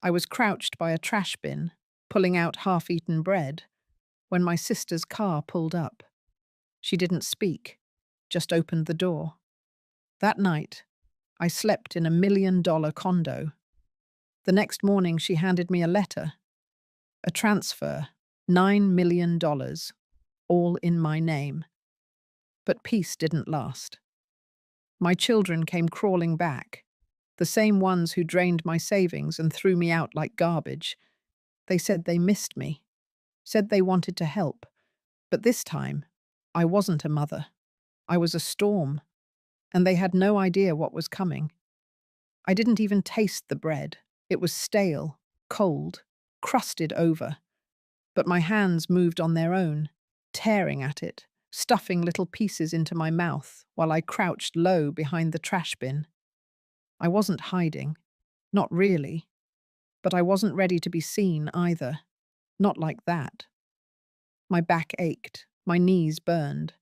I was crouched by a trash bin, pulling out half-eaten bread, when my sister's car pulled up. She didn't speak, just opened the door. That night, I slept in a $1 million condo. The next morning, she handed me a letter, a transfer, $9 million, all in my name. But peace didn't last. My children came crawling back, the same ones who drained my savings and threw me out like garbage. They said they missed me, said they wanted to help. But this time, I wasn't a mother. I was a storm, and they had no idea what was coming. I didn't even taste the bread. It was stale, cold, crusted over. But my hands moved on their own, tearing at it, stuffing little pieces into my mouth while I crouched low behind the trash bin. I wasn't hiding. Not really. But I wasn't ready to be seen either. Not like that. My back ached, my knees burned.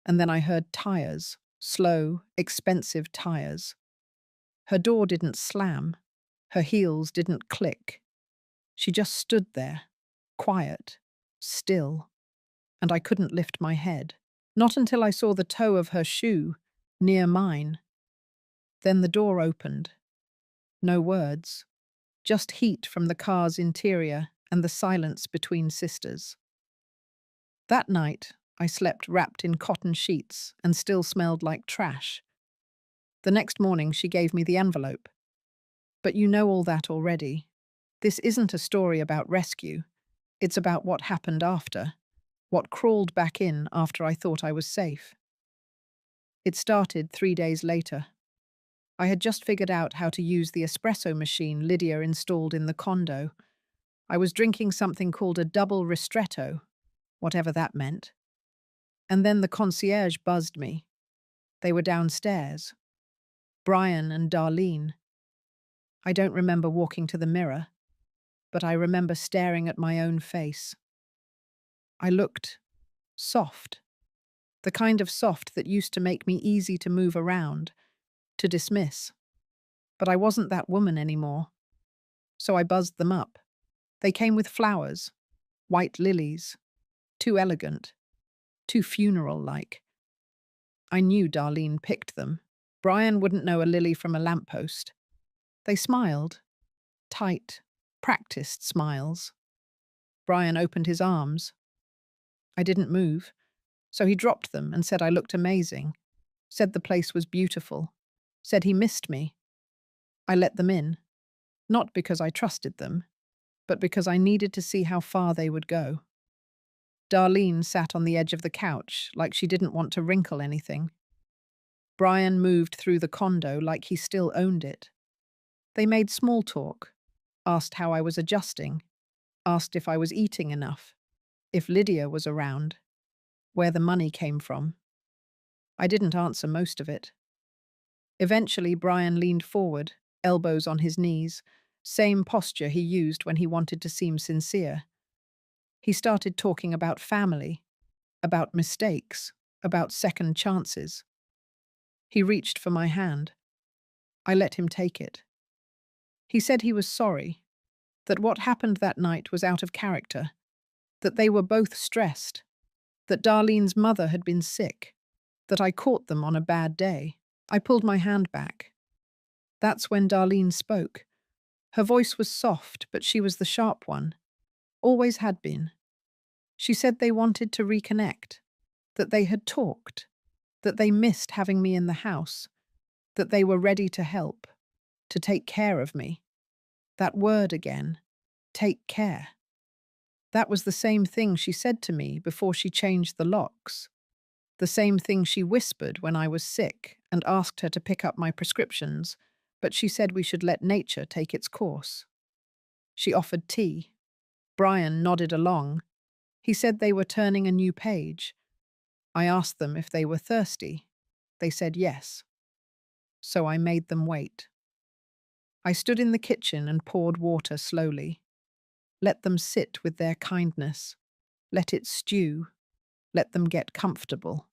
And then I heard tires, slow, expensive tires. Her door didn't slam. Her heels didn't click. She just stood there, quiet, still, and I couldn't lift my head. Not until I saw the toe of her shoe, near mine. Then the door opened. No words, just heat from the car's interior and the silence between sisters. That night, I slept wrapped in cotton sheets and still smelled like trash. The next morning, she gave me the envelope. But you know all that already. This isn't a story about rescue. It's about what happened after, what crawled back in after I thought I was safe. It started 3 days later. I had just figured out how to use the espresso machine Lydia installed in the condo. I was drinking something called a double ristretto, whatever that meant. And then the concierge buzzed me. They were downstairs. Brian and Darlene. I don't remember walking to the mirror, but I remember staring at my own face. I looked soft, the kind of soft that used to make me easy to move around, to dismiss. But I wasn't that woman anymore. So I buzzed them up. They came with flowers, white lilies, too elegant, too funeral-like. I knew Darlene picked them. Brian wouldn't know a lily from a lamppost. They smiled, tight, practiced smiles. Brian opened his arms. I didn't move, so he dropped them and said I looked amazing, said the place was beautiful, said he missed me. I let them in, not because I trusted them, but because I needed to see how far they would go. Darlene sat on the edge of the couch like she didn't want to wrinkle anything. Brian moved through the condo like he still owned it. They made small talk, asked how I was adjusting, asked if I was eating enough, if Lydia was around, where the money came from. I didn't answer most of it. Eventually, Brian leaned forward, elbows on his knees, same posture he used when he wanted to seem sincere. He started talking about family, about mistakes, about second chances. He reached for my hand. I let him take it. He said he was sorry, that what happened that night was out of character, that they were both stressed, that Darlene's mother had been sick, that I caught them on a bad day. I pulled my hand back. That's when Darlene spoke. Her voice was soft, but she was the sharp one. Always had been. She said they wanted to reconnect, that they had talked, that they missed having me in the house, that they were ready to help, to take care of me. That word again, take care. That was the same thing she said to me before she changed the locks. The same thing she whispered when I was sick and asked her to pick up my prescriptions, but she said we should let nature take its course. She offered tea. Brian nodded along. He said they were turning a new page. I asked them if they were thirsty. They said yes. So I made them wait. I stood in the kitchen and poured water slowly. Let them sit with their kindness. Let it stew. Let them get comfortable.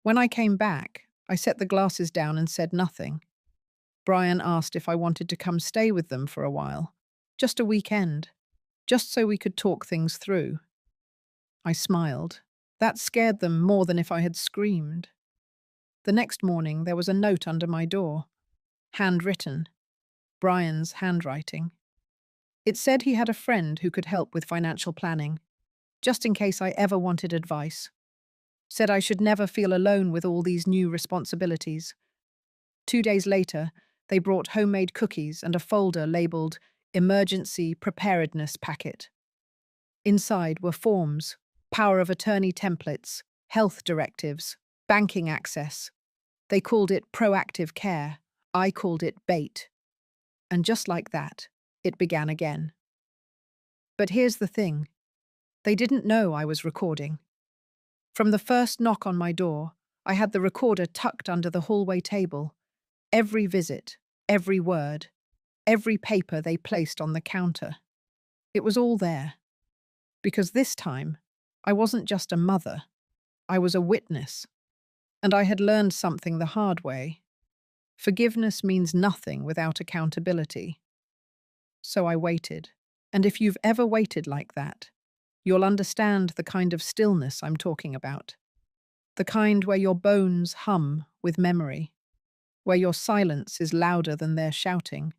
When I came back, I set the glasses down and said nothing. Brian asked if I wanted to come stay with them for a while. Just a weekend. Just so we could talk things through. I smiled. That scared them more than if I had screamed. The next morning, there was a note under my door. Handwritten. Brian's handwriting. It said he had a friend who could help with financial planning, just in case I ever wanted advice. Said I should never feel alone with all these new responsibilities. 2 days later, they brought homemade cookies and a folder labeled Emergency Preparedness Packet. Inside were forms, power of attorney templates, health directives, banking access. They called it proactive care. I called it bait. And just like that, it began again. But here's the thing. They didn't know I was recording. From the first knock on my door, I had the recorder tucked under the hallway table. Every visit, every word, every paper they placed on the counter. It was all there. Because this time, I wasn't just a mother. I was a witness. And I had learned something the hard way. Forgiveness means nothing without accountability. So I waited. And if you've ever waited like that, you'll understand the kind of stillness I'm talking about. The kind where your bones hum with memory, where your silence is louder than their shouting,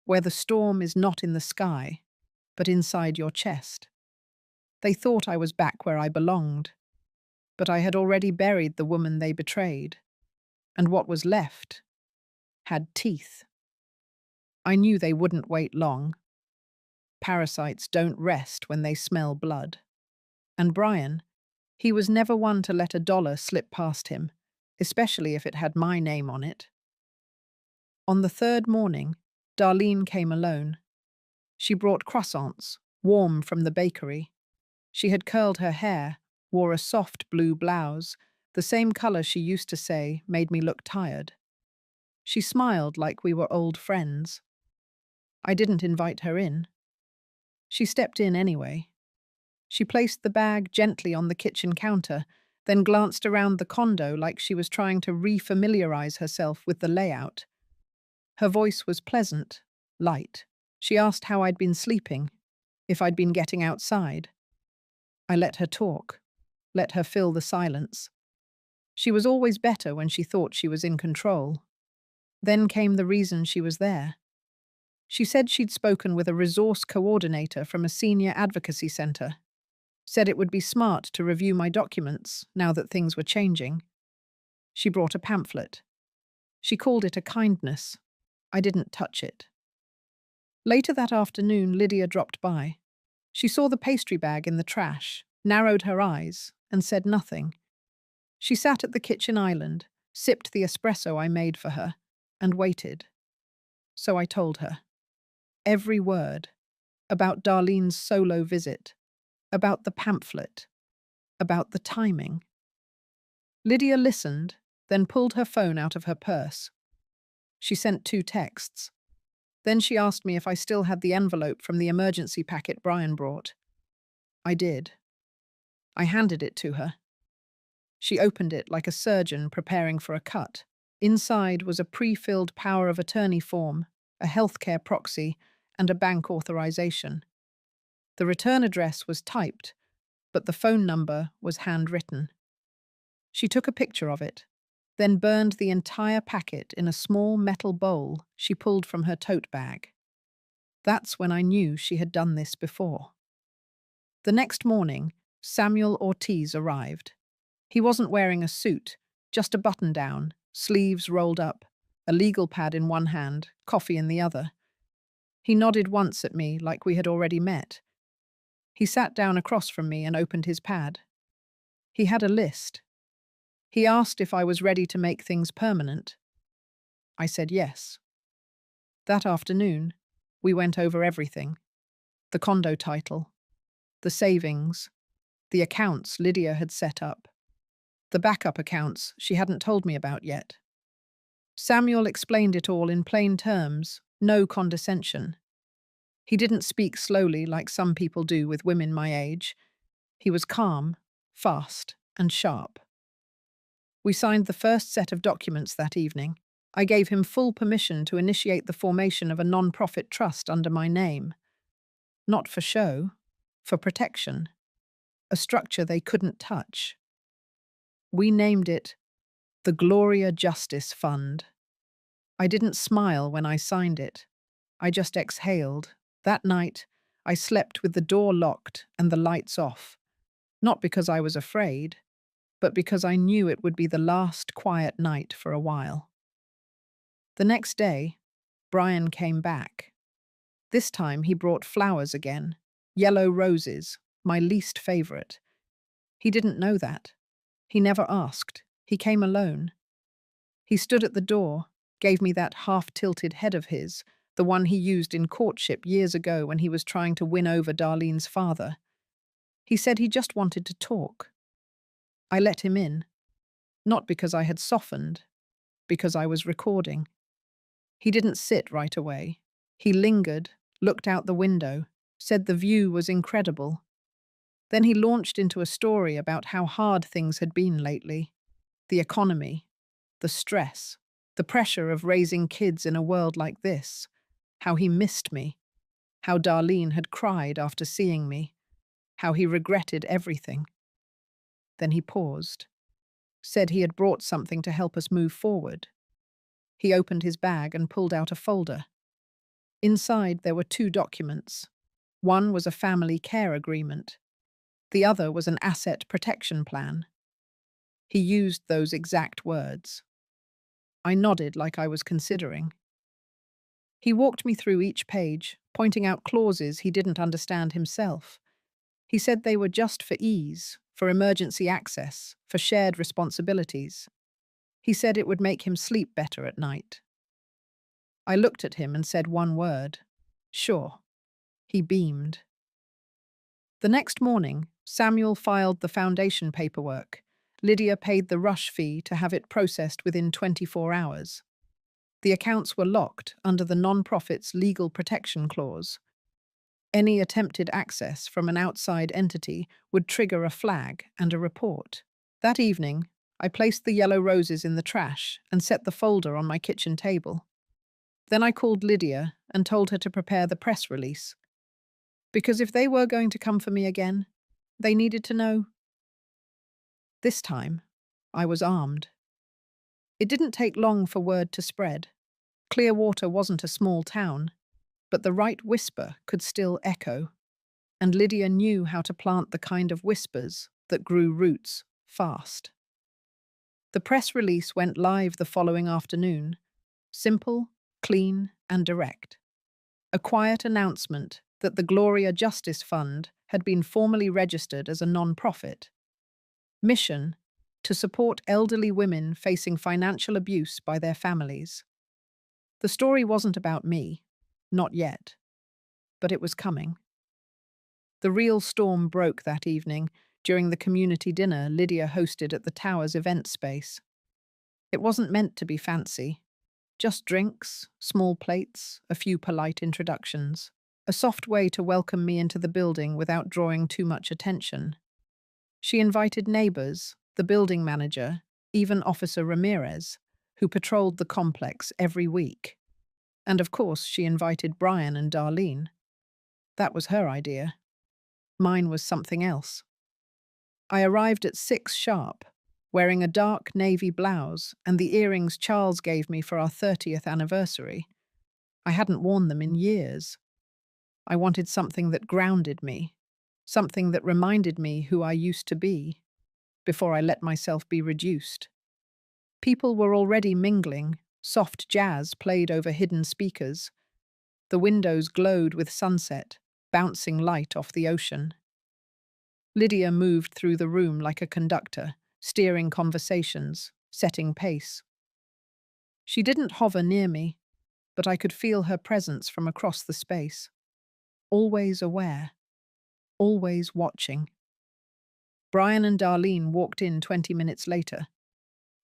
where the storm is not in the sky, but inside your chest. They thought I was back where I belonged, but I had already buried the woman they betrayed, and what was left had teeth. I knew they wouldn't wait long. Parasites don't rest when they smell blood. And Brian, he was never one to let a dollar slip past him, especially if it had my name on it. On the third morning, Darlene came alone. She brought croissants, warm from the bakery. She had curled her hair, wore a soft blue blouse, the same color she used to say made me look tired. She smiled like we were old friends. I didn't invite her in. She stepped in anyway. She placed the bag gently on the kitchen counter, then glanced around the condo like she was trying to refamiliarize herself with the layout. Her voice was pleasant, light. She asked how I'd been sleeping, if I'd been getting outside. I let her talk, let her fill the silence. She was always better when she thought she was in control. Then came the reason she was there. She said she'd spoken with a resource coordinator from a senior advocacy center. Said it would be smart to review my documents now that things were changing. She brought a pamphlet. She called it a kindness. I didn't touch it. Later that afternoon, Lydia dropped by. She saw the pastry bag in the trash, narrowed her eyes, and said nothing. She sat at the kitchen island, sipped the espresso I made for her, and waited. So I told her. Every word. About Darlene's solo visit. About the pamphlet. About the timing. Lydia listened, then pulled her phone out of her purse. She sent 2 texts. Then she asked me if I still had the envelope from the emergency packet Brian brought. I did. I handed it to her. She opened it like a surgeon preparing for a cut. Inside was a pre-filled power of attorney form, a healthcare proxy, and a bank authorization. The return address was typed, but the phone number was handwritten. She took a picture of it, then burned the entire packet in a small metal bowl she pulled from her tote bag. That's when I knew she had done this before. The next morning, Samuel Ortiz arrived. He wasn't wearing a suit, just a button-down, sleeves rolled up, a legal pad in one hand, coffee in the other. He nodded once at me like we had already met. He sat down across from me and opened his pad. He had a list. He asked if I was ready to make things permanent. I said yes. That afternoon, we went over everything. The condo title, the savings, the accounts Lydia had set up, the backup accounts she hadn't told me about yet. Samuel explained it all in plain terms, no condescension. He didn't speak slowly like some people do with women my age. He was calm, fast, and sharp. We signed the first set of documents that evening. I gave him full permission to initiate the formation of a non-profit trust under my name. Not for show, for protection. A structure they couldn't touch. We named it the Gloria Justice Fund. I didn't smile when I signed it. I just exhaled. That night, I slept with the door locked and the lights off. Not because I was afraid, but because I knew it would be the last quiet night for a while. The next day, Brian came back. This time he brought flowers again, yellow roses, my least favorite. He didn't know that. He never asked. He came alone. He stood at the door, gave me that half-tilted head of his, the one he used in courtship years ago when he was trying to win over Darlene's father. He said he just wanted to talk. I let him in, not because I had softened, because I was recording. He didn't sit right away. He lingered, looked out the window, said the view was incredible. Then he launched into a story about how hard things had been lately. The economy, the stress, the pressure of raising kids in a world like this, how he missed me, how Darlene had cried after seeing me, how he regretted everything. Then he paused, said he had brought something to help us move forward. He opened his bag and pulled out a folder. Inside there were 2 documents. One was a family care agreement. The other was an asset protection plan. He used those exact words. I nodded like I was considering. He walked me through each page, pointing out clauses he didn't understand himself. He said they were just for ease, for emergency access, for shared responsibilities. He said it would make him sleep better at night. I looked at him and said one word. Sure. He beamed. The next morning, Samuel filed the foundation paperwork. Lydia paid the rush fee to have it processed within 24 hours. The accounts were locked under the non-profit's legal protection clause. Any attempted access from an outside entity would trigger a flag and a report. That evening, I placed the yellow roses in the trash and set the folder on my kitchen table. Then I called Lydia and told her to prepare the press release. Because if they were going to come for me again, they needed to know. This time, I was armed. It didn't take long for word to spread. Clearwater wasn't a small town, but the right whisper could still echo, and Lydia knew how to plant the kind of whispers that grew roots fast. The press release went live the following afternoon, simple, clean, and direct. A quiet announcement that the Gloria Justice Fund had been formally registered as a non-profit. Mission: to support elderly women facing financial abuse by their families. The story wasn't about me, not yet, but it was coming. The real storm broke that evening during the community dinner Lydia hosted at the tower's event space. It wasn't meant to be fancy. Just drinks, small plates, a few polite introductions. A soft way to welcome me into the building without drawing too much attention. She invited neighbors, the building manager, even Officer Ramirez, who patrolled the complex every week. And of course, she invited Brian and Darlene. That was her idea. Mine was something else. I arrived at 6 sharp, wearing a dark navy blouse and the earrings Charles gave me for our 30th anniversary. I hadn't worn them in years. I wanted something that grounded me, something that reminded me who I used to be, before I let myself be reduced. People were already mingling, soft jazz played over hidden speakers. The windows glowed with sunset, bouncing light off the ocean. Lydia moved through the room like a conductor, steering conversations, setting pace. She didn't hover near me, but I could feel her presence from across the space. Always aware, always watching. Brian and Darlene walked in 20 minutes later.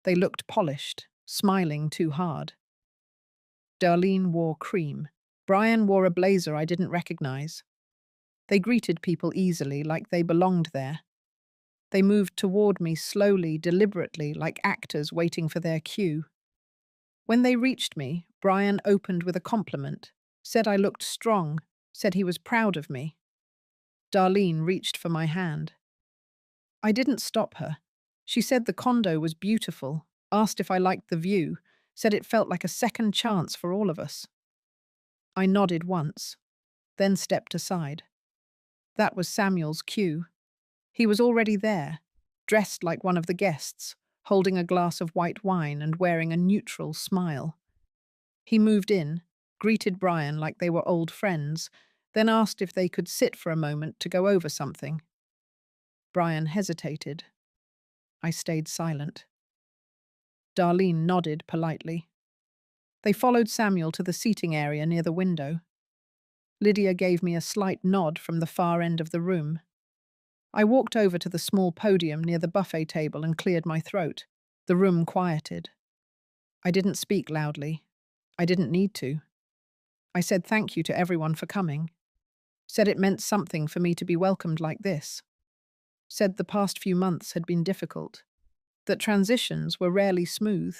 They looked polished, smiling too hard. Darlene wore cream. Brian wore a blazer I didn't recognize. They greeted people easily, like they belonged there. They moved toward me slowly, deliberately, like actors waiting for their cue. When they reached me, Brian opened with a compliment, said I looked strong, said he was proud of me. Darlene reached for my hand. I didn't stop her. She said the condo was beautiful, asked if I liked the view, said it felt like a second chance for all of us. I nodded once, then stepped aside. That was Samuel's cue. He was already there, dressed like one of the guests, holding a glass of white wine and wearing a neutral smile. He moved in, greeted Brian like they were old friends, then asked if they could sit for a moment to go over something. Brian hesitated. I stayed silent. Darlene nodded politely. They followed Samuel to the seating area near the window. Lydia gave me a slight nod from the far end of the room. I walked over to the small podium near the buffet table and cleared my throat. The room quieted. I didn't speak loudly. I didn't need to. I said thank you to everyone for coming. Said it meant something for me to be welcomed like this. Said the past few months had been difficult. That transitions were rarely smooth.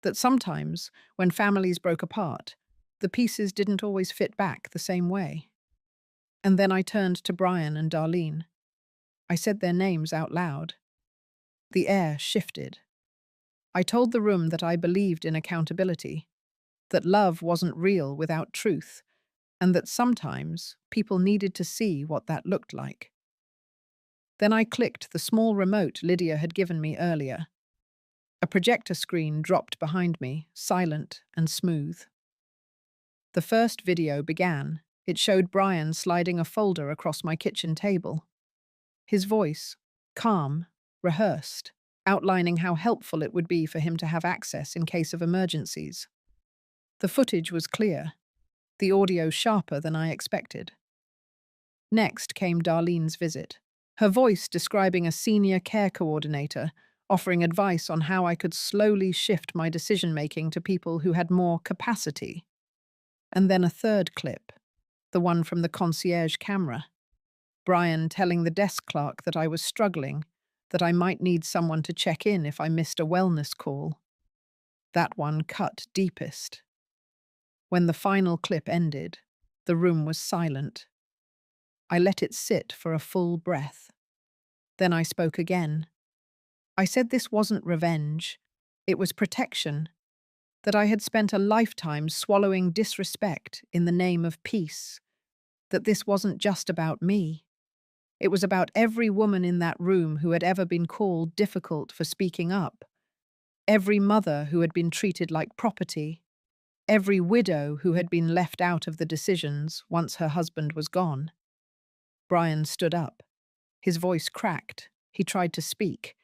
That sometimes, when families broke apart, the pieces didn't always fit back the same way. And then I turned to Brian and Darlene. I said their names out loud. The air shifted. I told the room that I believed in accountability, that love wasn't real without truth, and that sometimes people needed to see what that looked like. Then I clicked the small remote Lydia had given me earlier. A projector screen dropped behind me, silent and smooth. The first video began. It showed Brian sliding a folder across my kitchen table. His voice, calm, rehearsed, outlining how helpful it would be for him to have access in case of emergencies. The footage was clear, the audio sharper than I expected. Next came Darlene's visit, her voice describing a senior care coordinator, offering advice on how I could slowly shift my decision-making to people who had more capacity. And then a third clip, the one from the concierge camera. Brian telling the desk clerk that I was struggling, that I might need someone to check in if I missed a wellness call. That one cut deepest. When the final clip ended, the room was silent. I let it sit for a full breath. Then I spoke again. I said this wasn't revenge, it was protection, that I had spent a lifetime swallowing disrespect in the name of peace, that this wasn't just about me. It was about every woman in that room who had ever been called difficult for speaking up, every mother who had been treated like property, every widow who had been left out of the decisions once her husband was gone. Brian stood up. His voice cracked. He tried to speak.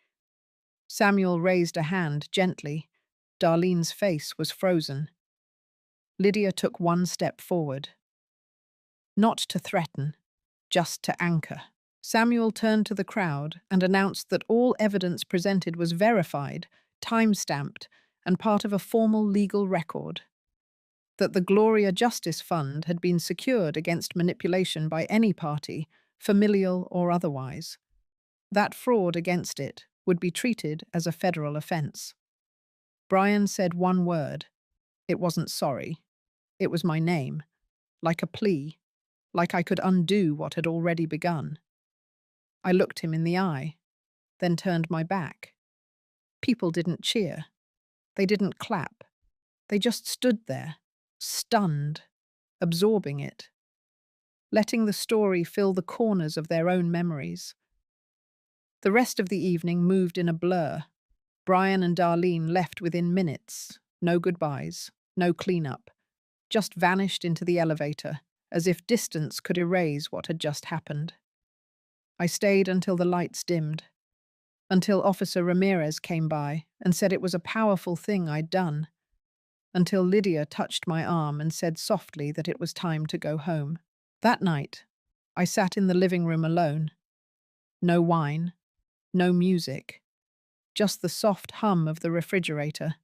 Samuel raised a hand gently. Darlene's face was frozen. Lydia took one step forward. Not to threaten, just to anchor. Samuel turned to the crowd and announced that all evidence presented was verified, time-stamped, and part of a formal legal record. That the Gloria Justice Fund had been secured against manipulation by any party, familial or otherwise. That fraud against it would be treated as a federal offense. Brian said one word. It wasn't sorry. It was my name, like a plea, like I could undo what had already begun. I looked him in the eye, then turned my back. People didn't cheer. They didn't clap. They just stood there, stunned, absorbing it, letting the story fill the corners of their own memories. The rest of the evening moved in a blur. Brian and Darlene left within minutes. No goodbyes, no cleanup. Just vanished into the elevator, as if distance could erase what had just happened. I stayed until the lights dimmed, until Officer Ramirez came by and said it was a powerful thing I'd done, until Lydia touched my arm and said softly that it was time to go home. That night, I sat in the living room alone. No wine, no music, just the soft hum of the refrigerator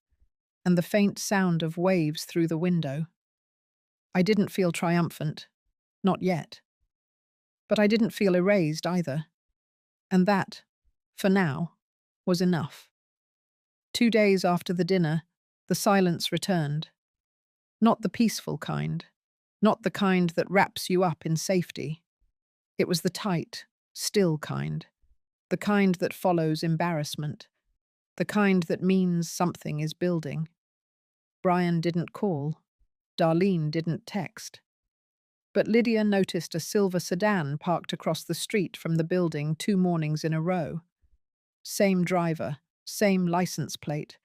and the faint sound of waves through the window. I didn't feel triumphant, not yet. But I didn't feel erased either. And that, for now, was enough. 2 days after the dinner, The silence returned. Not the peaceful kind, not the kind that wraps you up in safety. It was the tight, still kind, the kind that follows embarrassment, the kind that means something is building. Brian didn't call. Darlene didn't text. But Lydia noticed a silver sedan parked across the street from the building 2 mornings in a row. Same driver, same license plate.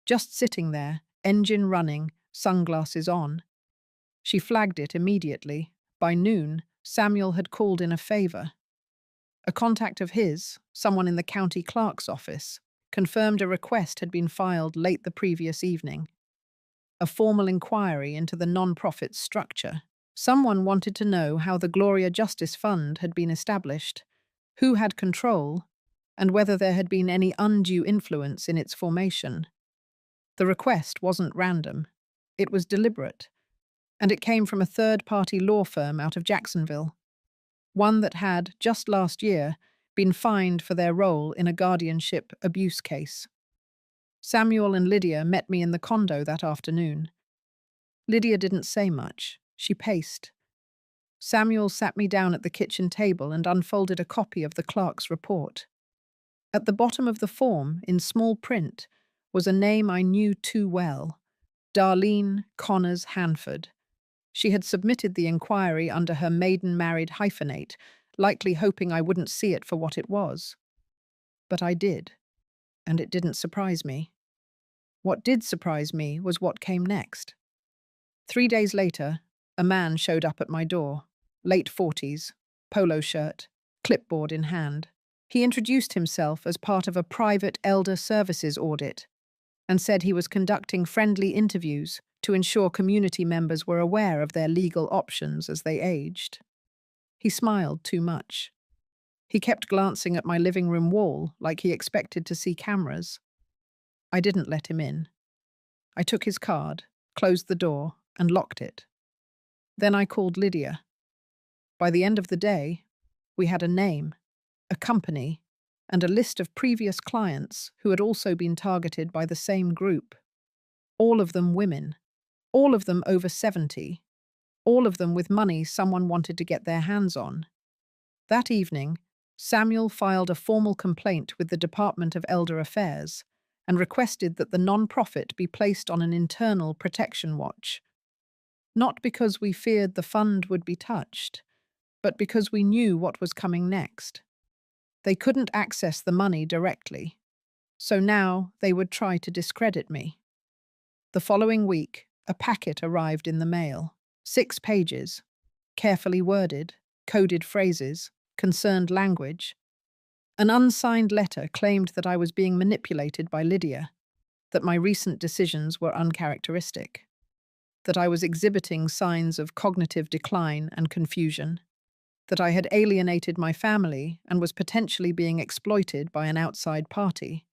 Just sitting there, engine running, sunglasses on. She flagged it immediately. By noon, Samuel had called in a favor. A contact of his, someone in the county clerk's office, confirmed a request had been filed late the previous evening. A formal inquiry into the non-profit structure. Someone wanted to know how the Gloria Justice Fund had been established, who had control, and whether there had been any undue influence in its formation. The request wasn't random. It was deliberate, and it came from a third-party law firm out of Jacksonville, one that had, just last year, been fined for their role in a guardianship abuse case. Samuel and Lydia met me in the condo that afternoon. Lydia didn't say much. She paced. Samuel sat me down at the kitchen table and unfolded a copy of the clerk's report. At the bottom of the form, in small print, was a name I knew too well, Darlene Connors Hanford. She had submitted the inquiry under her maiden married hyphenate, likely hoping I wouldn't see it for what it was. But I did, and it didn't surprise me. What did surprise me was what came next. 3 days later, a man showed up at my door, late 40s, polo shirt, clipboard in hand. He introduced himself as part of a private elder services audit and said he was conducting friendly interviews to ensure community members were aware of their legal options as they aged. He smiled too much. He kept glancing at my living room wall like he expected to see cameras. I didn't let him in. I took his card, closed the door, and locked it. Then I called Lydia. By the end of the day, we had a name, a company, and a list of previous clients who had also been targeted by the same group. All of them women. All of them over 70. All of them with money someone wanted to get their hands on. That evening, Samuel filed a formal complaint with the Department of Elder Affairs and requested that the non-profit be placed on an internal protection watch. Not because we feared the fund would be touched, but because we knew what was coming next. They couldn't access the money directly, so now they would try to discredit me. The following week, a packet arrived in the mail. 6 pages, carefully worded, coded phrases, concerned language. An unsigned letter claimed that I was being manipulated by Lydia, that my recent decisions were uncharacteristic, that I was exhibiting signs of cognitive decline and confusion, that I had alienated my family and was potentially being exploited by an outside party.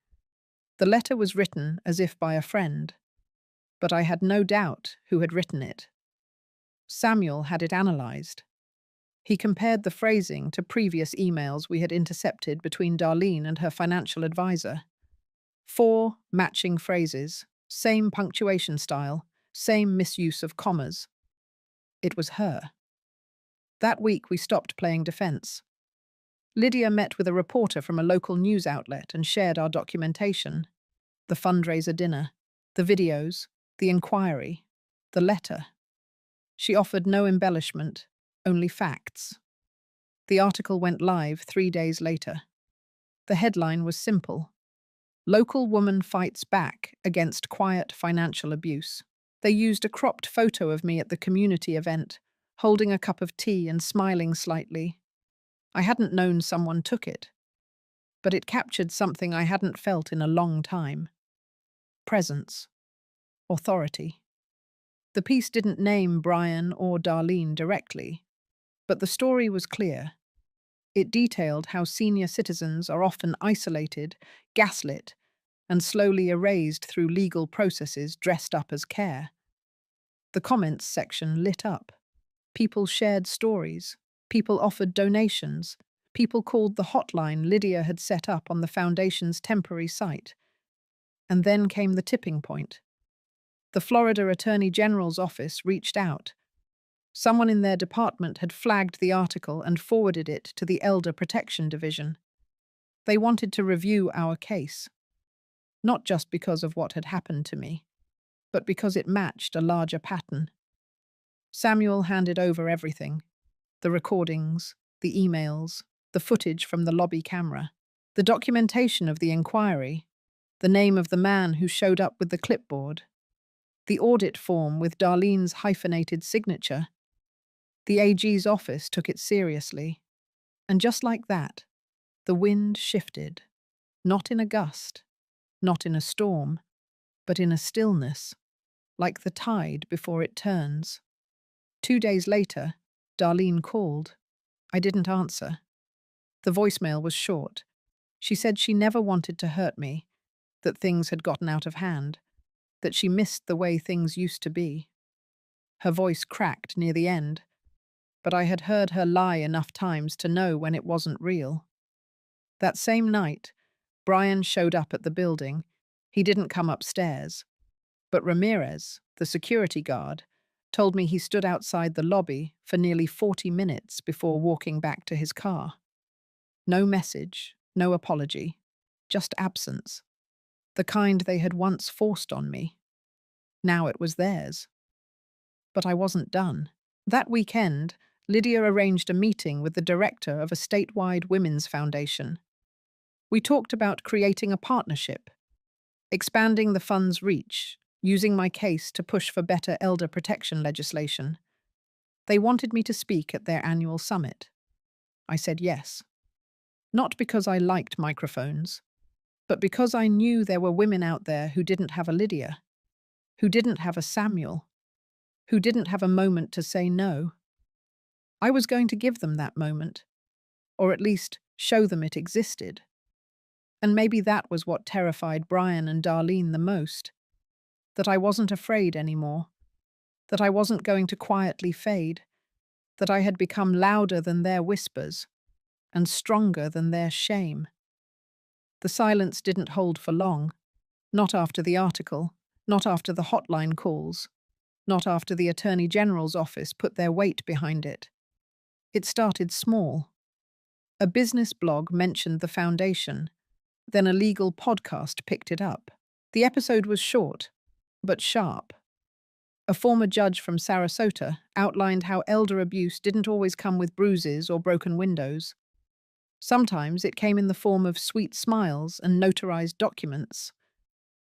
The letter was written as if by a friend, but I had no doubt who had written it. Samuel had it analyzed. He compared the phrasing to previous emails we had intercepted between Darlene and her financial advisor. 4 matching phrases, same punctuation style, same misuse of commas. It was her. That week we stopped playing defense. Lydia met with a reporter from a local news outlet and shared our documentation. The fundraiser dinner, the videos, the inquiry, the letter. She offered no embellishment, only facts. The article went live 3 days later. The headline was simple. Local woman fights back against quiet financial abuse. They used a cropped photo of me at the community event, holding a cup of tea and smiling slightly. I hadn't known someone took it, but it captured something I hadn't felt in a long time. Presence. Authority. The piece didn't name Brian or Darlene directly, but the story was clear. It detailed how senior citizens are often isolated, gaslit, and slowly erased through legal processes dressed up as care. The comments section lit up. People shared stories. People offered donations. People called the hotline Lydia had set up on the foundation's temporary site. And then came the tipping point. The Florida Attorney General's office reached out. Someone in their department had flagged the article and forwarded it to the Elder Protection Division. They wanted to review our case, not just because of what had happened to me, but because it matched a larger pattern. Samuel handed over everything: the recordings, the emails, the footage from the lobby camera, the documentation of the inquiry, the name of the man who showed up with the clipboard, the audit form with Darlene's hyphenated signature. The AG's office took it seriously. And just like that, the wind shifted, not in a gust, not in a storm, but in a stillness, like the tide before it turns. 2 days later, Darlene called. I didn't answer. The voicemail was short. She said she never wanted to hurt me, that things had gotten out of hand, that she missed the way things used to be. Her voice cracked near the end, but I had heard her lie enough times to know when it wasn't real. That same night, Brian showed up at the building. He didn't come upstairs, but Ramirez, the security guard, told me he stood outside the lobby for nearly 40 minutes before walking back to his car. No message, no apology, just absence. The kind they had once forced on me. Now it was theirs. But I wasn't done. That weekend, Lydia arranged a meeting with the director of a statewide women's foundation. We talked about creating a partnership, expanding the fund's reach, using my case to push for better elder protection legislation. They wanted me to speak at their annual summit. I said yes. Not because I liked microphones, but because I knew there were women out there who didn't have a Lydia, who didn't have a Samuel, who didn't have a moment to say no. I was going to give them that moment, or at least show them it existed. And maybe that was what terrified Brian and Darlene the most, that I wasn't afraid anymore, that I wasn't going to quietly fade, that I had become louder than their whispers and stronger than their shame. The silence didn't hold for long, not after the article, not after the hotline calls, not after the Attorney General's office put their weight behind it. It started small. A business blog mentioned the foundation, then a legal podcast picked it up. The episode was short, but sharp. A former judge from Sarasota outlined how elder abuse didn't always come with bruises or broken windows. Sometimes it came in the form of sweet smiles and notarized documents.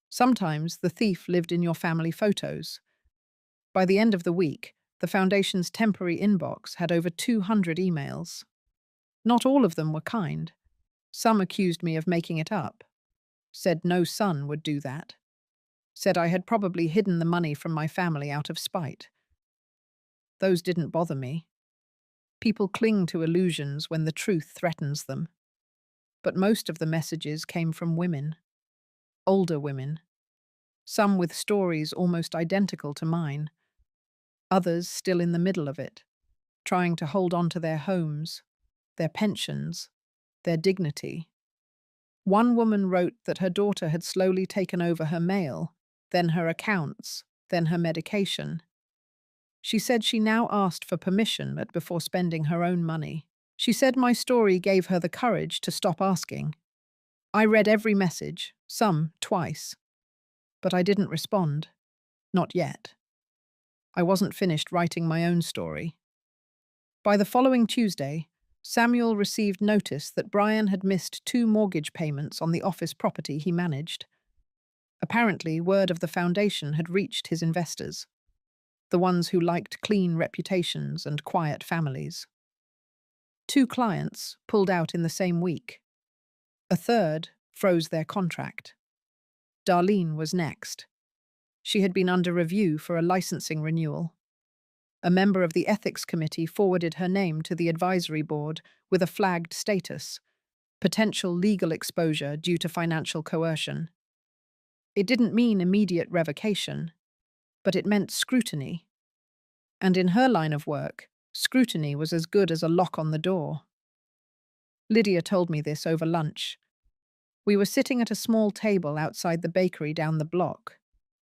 Sometimes the thief lived in your family photos. By the end of the week, the foundation's temporary inbox had over 200 emails. Not all of them were kind. Some accused me of making it up, said no son would do that, said I had probably hidden the money from my family out of spite. Those didn't bother me. People cling to illusions when the truth threatens them. But most of the messages came from women, older women, some with stories almost identical to mine, others still in the middle of it, trying to hold on to their homes, their pensions, their dignity. One woman wrote that her daughter had slowly taken over her mail, then her accounts, then her medication. She said she now asked for permission before spending her own money. She said my story gave her the courage to stop asking. I read every message, some twice, but I didn't respond. Not yet. I wasn't finished writing my own story. By the following Tuesday, Samuel received notice that Brian had missed 2 mortgage payments on the office property he managed. Apparently, word of the foundation had reached his investors, the ones who liked clean reputations and quiet families. 2 clients pulled out in the same week. A third froze their contract. Darlene was next. She had been under review for a licensing renewal. A member of the ethics committee forwarded her name to the advisory board with a flagged status: potential legal exposure due to financial coercion. It didn't mean immediate revocation, but it meant scrutiny. And in her line of work, scrutiny was as good as a lock on the door. Lydia told me this over lunch. We were sitting at a small table outside the bakery down the block.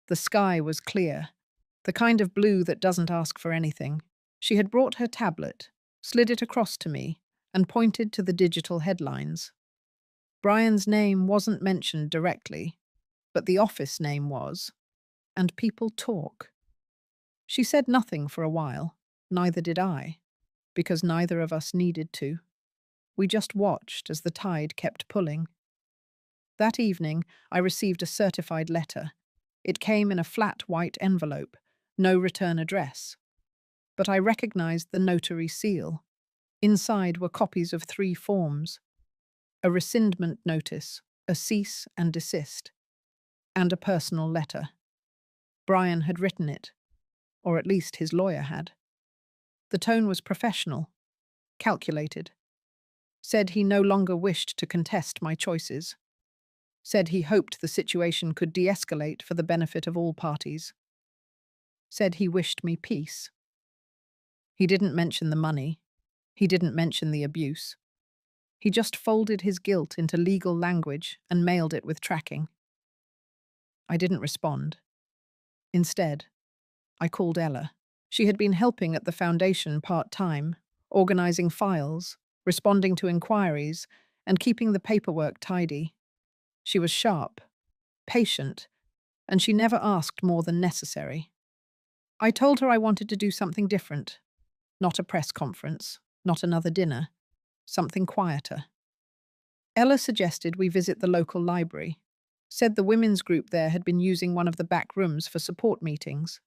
The sky was clear, the kind of blue that doesn't ask for anything. She had brought her tablet, slid it across to me, and pointed to the digital headlines. Brian's name wasn't mentioned directly, but the office name was, and people talk. She said nothing for a while, neither did I, because neither of us needed to. We just watched as the tide kept pulling. That evening, I received a certified letter. It came in a flat white envelope, no return address. But I recognized the notary seal. Inside were copies of 3 forms: a rescindment notice, a cease and desist, and a personal letter. Brian had written it, or at least his lawyer had. The tone was professional, calculated. Said he no longer wished to contest my choices. Said he hoped the situation could de-escalate for the benefit of all parties. Said he wished me peace. He didn't mention the money. He didn't mention the abuse. He just folded his guilt into legal language and mailed it with tracking. I didn't respond. Instead, I called Ella. She had been helping at the foundation part-time, organizing files, responding to inquiries, and keeping the paperwork tidy. She was sharp, patient, and she never asked more than necessary. I told her I wanted to do something different. Not a press conference, not another dinner, something quieter. Ella suggested we visit the local library, said the women's group there had been using one of the back rooms for support meetings.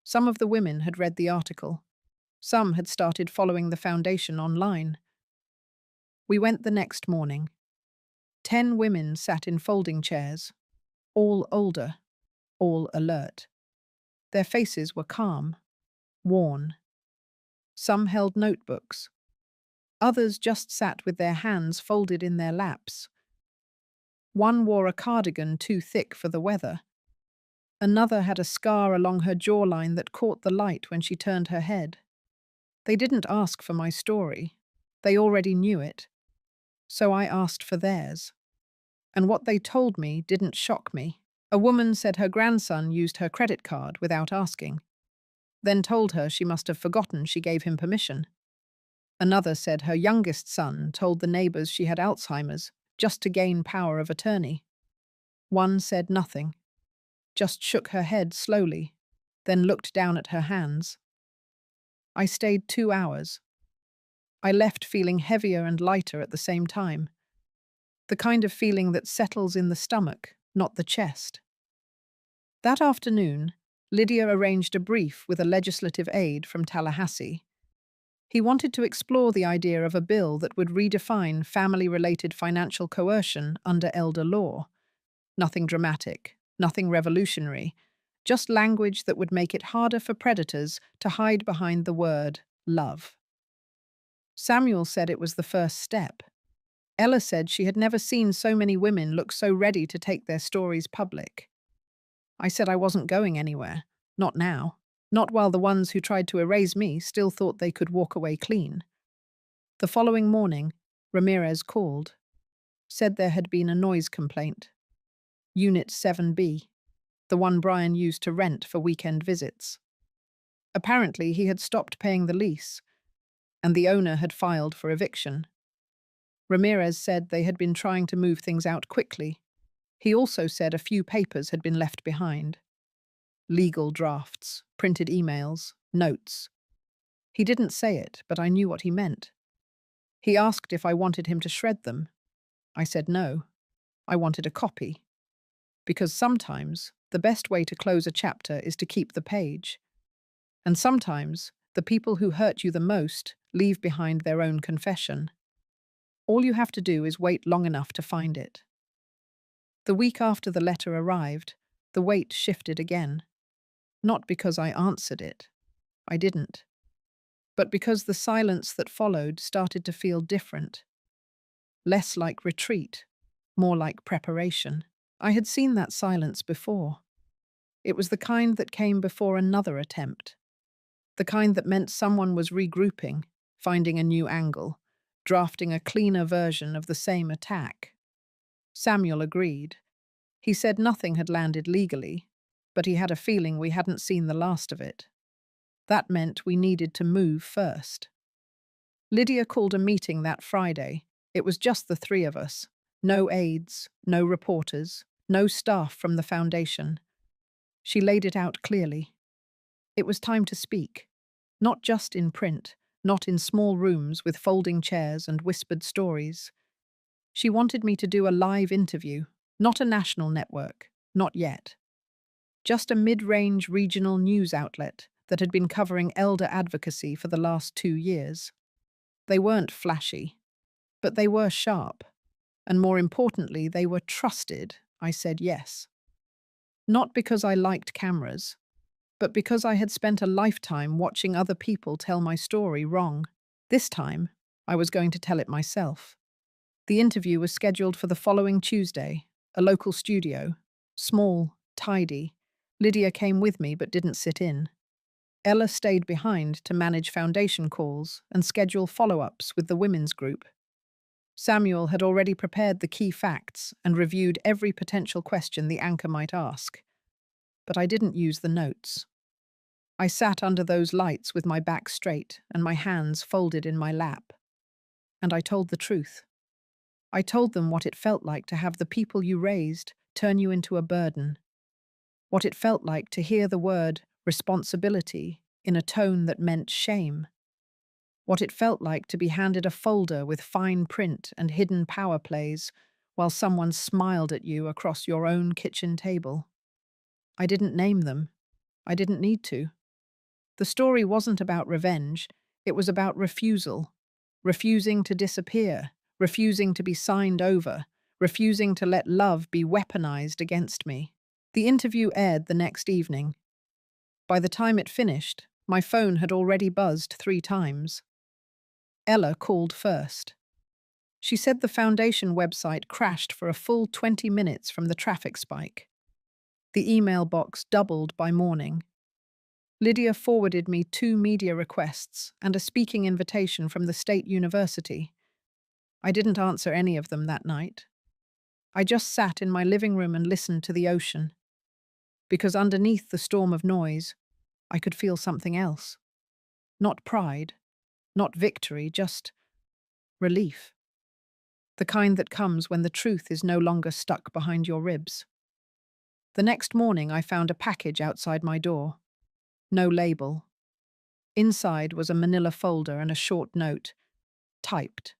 Some of the women had read the article. Some had started following the foundation online. We went the next morning. 10 women sat in folding chairs, all older, all alert. Their faces were calm, worn. Some held notebooks. Others just sat with their hands folded in their laps. One wore a cardigan too thick for the weather. Another had a scar along her jawline that caught the light when she turned her head. They didn't ask for my story. They already knew it. So I asked for theirs. And what they told me didn't shock me. A woman said her grandson used her credit card without asking, then told her she must have forgotten she gave him permission. Another said her youngest son told the neighbors she had Alzheimer's just to gain power of attorney. One said nothing, just shook her head slowly, then looked down at her hands. I stayed 2 hours. I left feeling heavier and lighter at the same time. The kind of feeling that settles in the stomach, not the chest. That afternoon, Lydia arranged a brief with a legislative aide from Tallahassee. He wanted to explore the idea of a bill that would redefine family-related financial coercion under elder law. Nothing dramatic, nothing revolutionary, just language that would make it harder for predators to hide behind the word love. Samuel said it was the first step. Ella said she had never seen so many women look so ready to take their stories public. I said I wasn't going anywhere. Not now. Not while the ones who tried to erase me still thought they could walk away clean. The following morning, Ramirez called. Said there had been a noise complaint. Unit 7B, the one Brian used to rent for weekend visits. Apparently, he had stopped paying the lease, and the owner had filed for eviction. Ramirez said they had been trying to move things out quickly. He also said a few papers had been left behind. Legal drafts, printed emails, notes. He didn't say it, but I knew what he meant. He asked if I wanted him to shred them. I said no. I wanted a copy. Because sometimes the best way to close a chapter is to keep the page. And sometimes the people who hurt you the most leave behind their own confession. All you have to do is wait long enough to find it. The week after the letter arrived, the weight shifted again. Not because I answered it. I didn't. But because the silence that followed started to feel different. Less like retreat, more like preparation. I had seen that silence before. It was the kind that came before another attempt. The kind that meant someone was regrouping, finding a new angle, drafting a cleaner version of the same attack. Samuel agreed. He said nothing had landed legally, but he had a feeling we hadn't seen the last of it. That meant we needed to move first. Lydia called a meeting that Friday. It was just the three of us. No aides, no reporters, no staff from the foundation. She laid it out clearly. It was time to speak. Not just in print, not in small rooms with folding chairs and whispered stories. She wanted me to do a live interview, not a national network, not yet. Just a mid-range regional news outlet that had been covering elder advocacy for the last 2 years. They weren't flashy, but they were sharp. And more importantly, they were trusted. I said yes. Not because I liked cameras, but because I had spent a lifetime watching other people tell my story wrong. This time, I was going to tell it myself. The interview was scheduled for the following Tuesday, a local studio. Small, tidy. Lydia came with me but didn't sit in. Ella stayed behind to manage foundation calls and schedule follow-ups with the women's group. Samuel had already prepared the key facts and reviewed every potential question the anchor might ask. But I didn't use the notes. I sat under those lights with my back straight and my hands folded in my lap. And I told the truth. I told them what it felt like to have the people you raised turn you into a burden. What it felt like to hear the word responsibility in a tone that meant shame. What it felt like to be handed a folder with fine print and hidden power plays while someone smiled at you across your own kitchen table. I didn't name them. I didn't need to. The story wasn't about revenge, it was about refusal. Refusing to disappear, refusing to be signed over, refusing to let love be weaponized against me. The interview aired the next evening. By the time it finished, my phone had already buzzed 3 times. Ella called first. She said the foundation website crashed for a full 20 minutes from the traffic spike. The email box doubled by morning. Lydia forwarded me 2 media requests and a speaking invitation from the state university. I didn't answer any of them that night. I just sat in my living room and listened to the ocean. Because underneath the storm of noise, I could feel something else. Not pride, not victory, just relief. The kind that comes when the truth is no longer stuck behind your ribs. The next morning I found a package outside my door. No label. Inside was a manila folder and a short note, typed,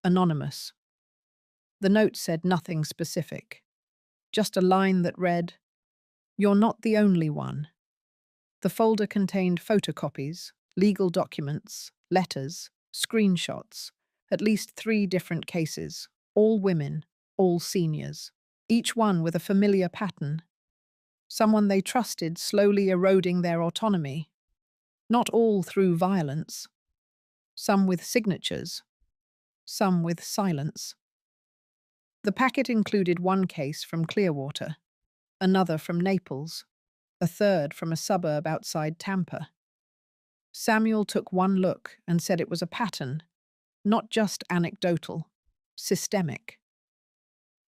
anonymous. The note said nothing specific, just a line that read, "You're not the only one." The folder contained photocopies, legal documents, letters, screenshots, at least 3 different cases, all women, all seniors, each one with a familiar pattern. Someone they trusted slowly eroding their autonomy. Not all through violence. Some with signatures. Some with silence. The packet included 1 case from Clearwater, another from Naples, a third from a suburb outside Tampa. Samuel took 1 look and said it was a pattern, not just anecdotal, systemic.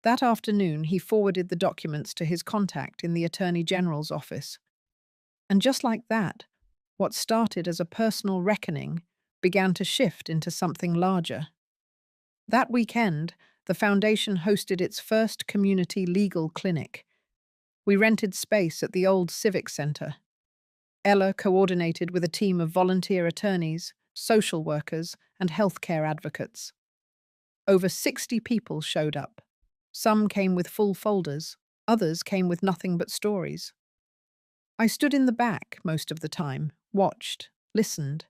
That afternoon, he forwarded the documents to his contact in the Attorney General's office. And just like that, what started as a personal reckoning began to shift into something larger. That weekend, the foundation hosted its first community legal clinic. We rented space at the old Civic Center. Ella coordinated with a team of volunteer attorneys, social workers, and healthcare advocates. Over 60 people showed up. Some came with full folders, others came with nothing but stories. I stood in the back most of the time, watched, listened.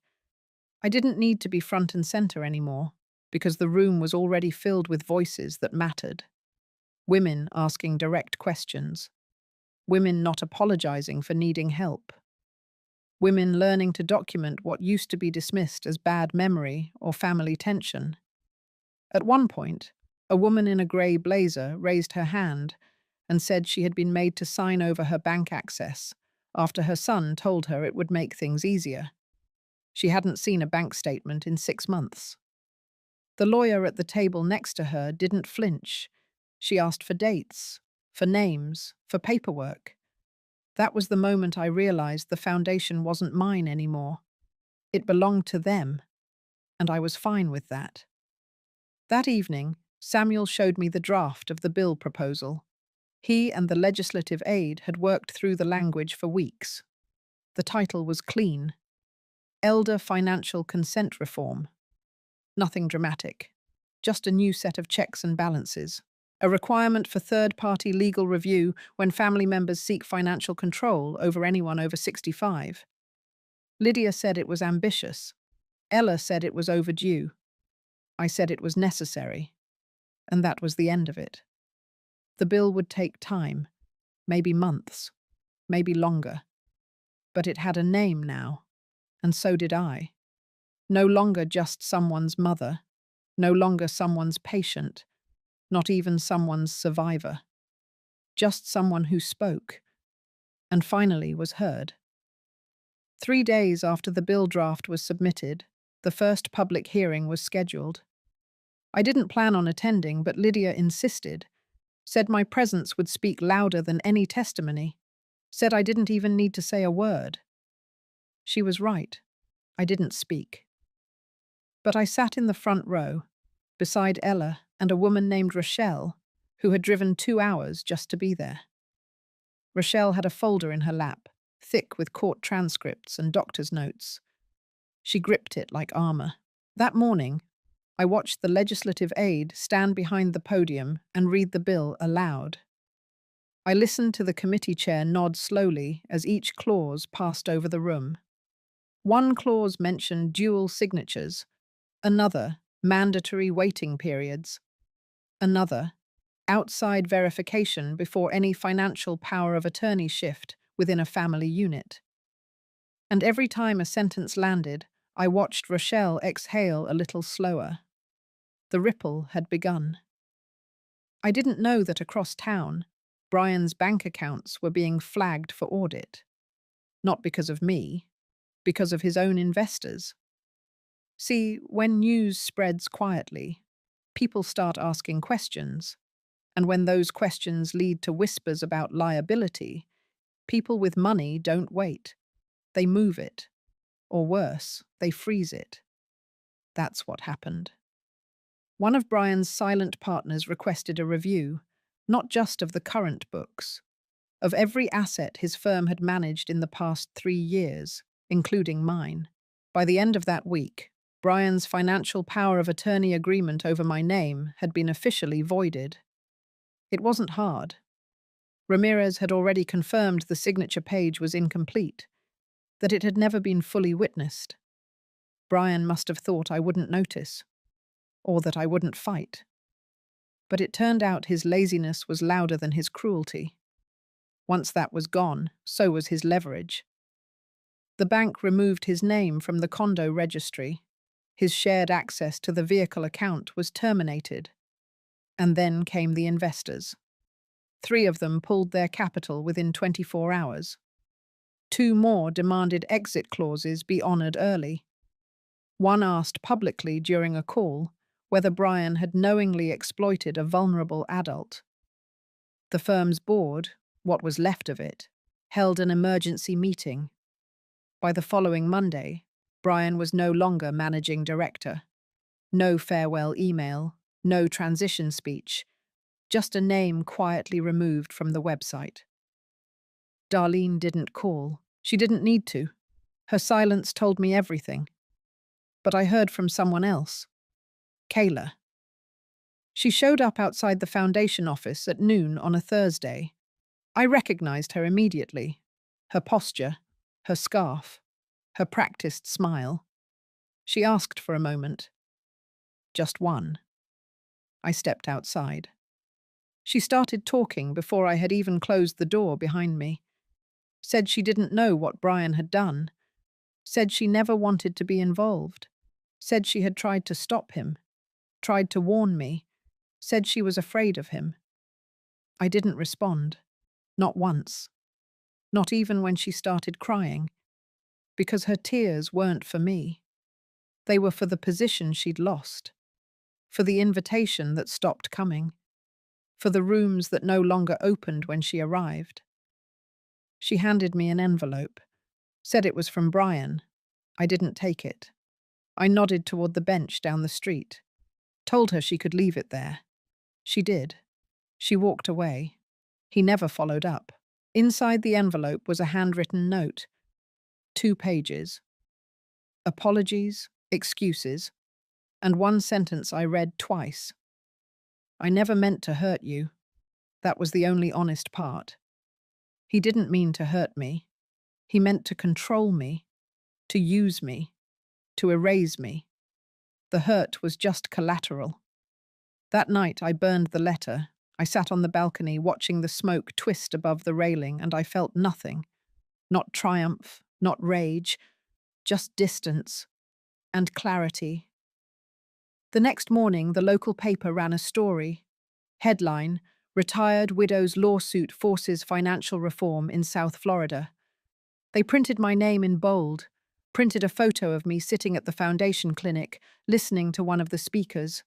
I didn't need to be front and center anymore, because the room was already filled with voices that mattered. Women asking direct questions. Women not apologizing for needing help. Women learning to document what used to be dismissed as bad memory or family tension. At one point, a woman in a grey blazer raised her hand and said she had been made to sign over her bank access after her son told her it would make things easier. She hadn't seen a bank statement in 6 months. The lawyer at the table next to her didn't flinch. She asked for dates, for names, for paperwork. That was the moment I realized the foundation wasn't mine anymore. It belonged to them, and I was fine with that. That evening, Samuel showed me the draft of the bill proposal. He and the legislative aide had worked through the language for weeks. The title was clean: Elder Financial Consent Reform. Nothing dramatic, just a new set of checks and balances. A requirement for third-party legal review when family members seek financial control over anyone over 65. Lydia said it was ambitious. Ella said it was overdue. I said it was necessary. And that was the end of it. The bill would take time, maybe months, maybe longer. But it had a name now, and so did I. No longer just someone's mother, no longer someone's patient, not even someone's survivor. Just someone who spoke, and finally was heard. 3 days after the bill draft was submitted, the first public hearing was scheduled. I didn't plan on attending, but Lydia insisted, said my presence would speak louder than any testimony, said I didn't even need to say a word. She was right. I didn't speak. But I sat in the front row, beside Ella and a woman named Rochelle, who had driven 2 hours just to be there. Rochelle had a folder in her lap, thick with court transcripts and doctor's notes. She gripped it like armor. That morning, I watched the legislative aide stand behind the podium and read the bill aloud. I listened to the committee chair nod slowly as each clause passed over the room. One clause mentioned dual signatures, another, mandatory waiting periods, another, outside verification before any financial power of attorney shift within a family unit. And every time a sentence landed, I watched Rochelle exhale a little slower. The ripple had begun. I didn't know that across town, Brian's bank accounts were being flagged for audit. Not because of me, because of his own investors. See, when news spreads quietly, people start asking questions. And when those questions lead to whispers about liability, people with money don't wait. They move it. Or worse, they freeze it. That's what happened. One of Brian's silent partners requested a review, not just of the current books, of every asset his firm had managed in the past 3 years, including mine. By the end of that week, Brian's financial power of attorney agreement over my name had been officially voided. It wasn't hard. Ramirez had already confirmed the signature page was incomplete, that it had never been fully witnessed. Brian must have thought I wouldn't notice, or that I wouldn't fight. But it turned out his laziness was louder than his cruelty. Once that was gone, so was his leverage. The bank removed his name from the condo registry. His shared access to the vehicle account was terminated. And then came the investors. 3 of them pulled their capital within 24 hours. 2 more demanded exit clauses be honored early. One asked publicly during a call whether Brian had knowingly exploited a vulnerable adult. The firm's board, what was left of it, held an emergency meeting. By the following Monday, Brian was no longer managing director. No farewell email, no transition speech, just a name quietly removed from the website. Darlene didn't call. She didn't need to. Her silence told me everything. But I heard from someone else. Kayla. She showed up outside the foundation office at noon on a Thursday. I recognized her immediately. Her posture, her scarf, her practiced smile. She asked for a moment. Just one. I stepped outside. She started talking before I had even closed the door behind me. Said she didn't know what Brian had done. Said she never wanted to be involved. Said she had tried to stop him. Tried to warn me. Said she was afraid of him. I didn't respond. Not once. Not even when she started crying. Because her tears weren't for me. They were for the position she'd lost. For the invitation that stopped coming. For the rooms that no longer opened when she arrived. She handed me an envelope, said it was from Brian. I didn't take it. I nodded toward the bench down the street, told her she could leave it there. She did. She walked away. He never followed up. Inside the envelope was a handwritten note, 2 pages. Apologies, excuses, and one sentence I read twice. I never meant to hurt you. That was the only honest part. He didn't mean to hurt me. He meant to control me, to use me, to erase me. The hurt was just collateral. That night I burned the letter. I sat on the balcony watching the smoke twist above the railing, and I felt nothing. Not triumph, not rage, just distance and clarity. The next morning, the local paper ran a story. Headline: Retired Widow's Lawsuit Forces Financial Reform in South Florida. They printed my name in bold, printed a photo of me sitting at the foundation clinic, listening to one of the speakers.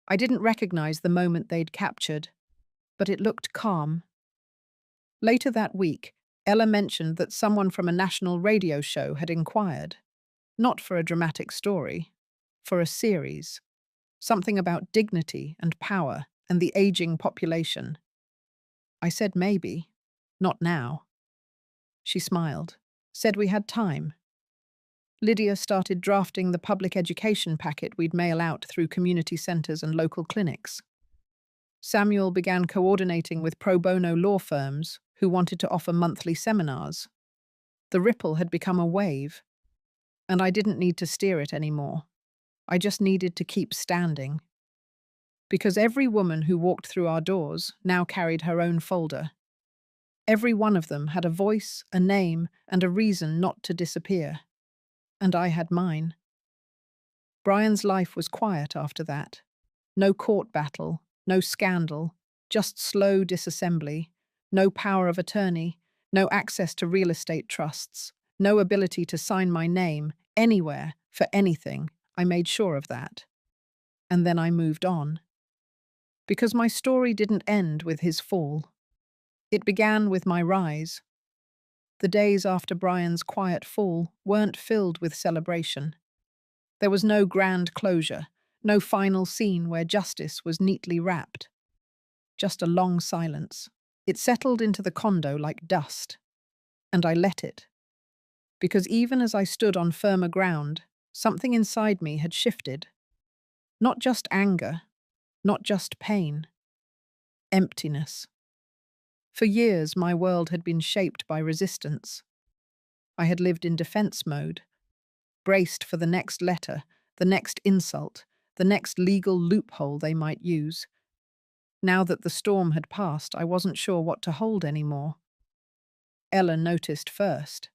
I didn't recognize the moment they'd captured, but it looked calm. Later that week, Ella mentioned that someone from a national radio show had inquired. Not for a dramatic story, for a series. Something about dignity and power and the aging population. I said maybe, not now. She smiled, said we had time. Lydia started drafting the public education packet we'd mail out through community centers and local clinics. Samuel began coordinating with pro bono law firms who wanted to offer monthly seminars. The ripple had become a wave, and I didn't need to steer it anymore. I just needed to keep standing. Because every woman who walked through our doors now carried her own folder. Every one of them had a voice, a name, and a reason not to disappear. And I had mine. Brian's life was quiet after that. No court battle, no scandal, just slow disassembly, no power of attorney, no access to real estate trusts, no ability to sign my name anywhere for anything. I made sure of that. And then I moved on. Because my story didn't end with his fall. It began with my rise. The days after Brian's quiet fall weren't filled with celebration. There was no grand closure, no final scene where justice was neatly wrapped. Just a long silence. It settled into the condo like dust. And I let it. Because even as I stood on firmer ground, something inside me had shifted. Not just anger, not just pain. Emptiness. For years, my world had been shaped by resistance. I had lived in defense mode, braced for the next letter, the next insult, the next legal loophole they might use. Now that the storm had passed, I wasn't sure what to hold anymore. Ella noticed first.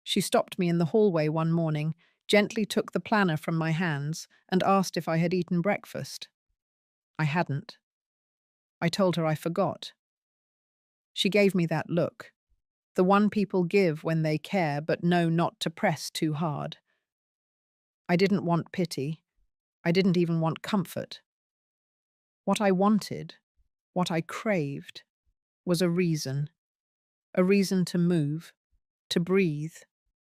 She stopped me in the hallway one morning, gently took the planner from my hands, and asked if I had eaten breakfast. I hadn't. I told her I forgot. She gave me that look, the one people give when they care but know not to press too hard. I didn't want pity. I didn't even want comfort. What I wanted, what I craved, was a reason to move, to breathe,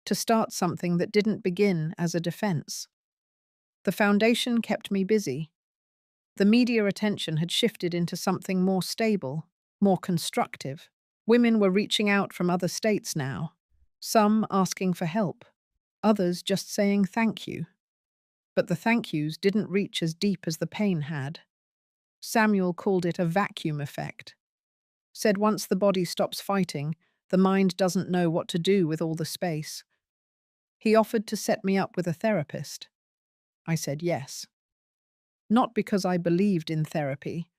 to start something that didn't begin as a defense. The foundation kept me busy. The media attention had shifted into something more stable, more constructive. Women were reaching out from other states now, some asking for help, others just saying thank you. But the thank yous didn't reach as deep as the pain had. Samuel called it a vacuum effect. Said once the body stops fighting, the mind doesn't know what to do with all the space. He offered to set me up with a therapist. I said yes. Not because I believed in therapy,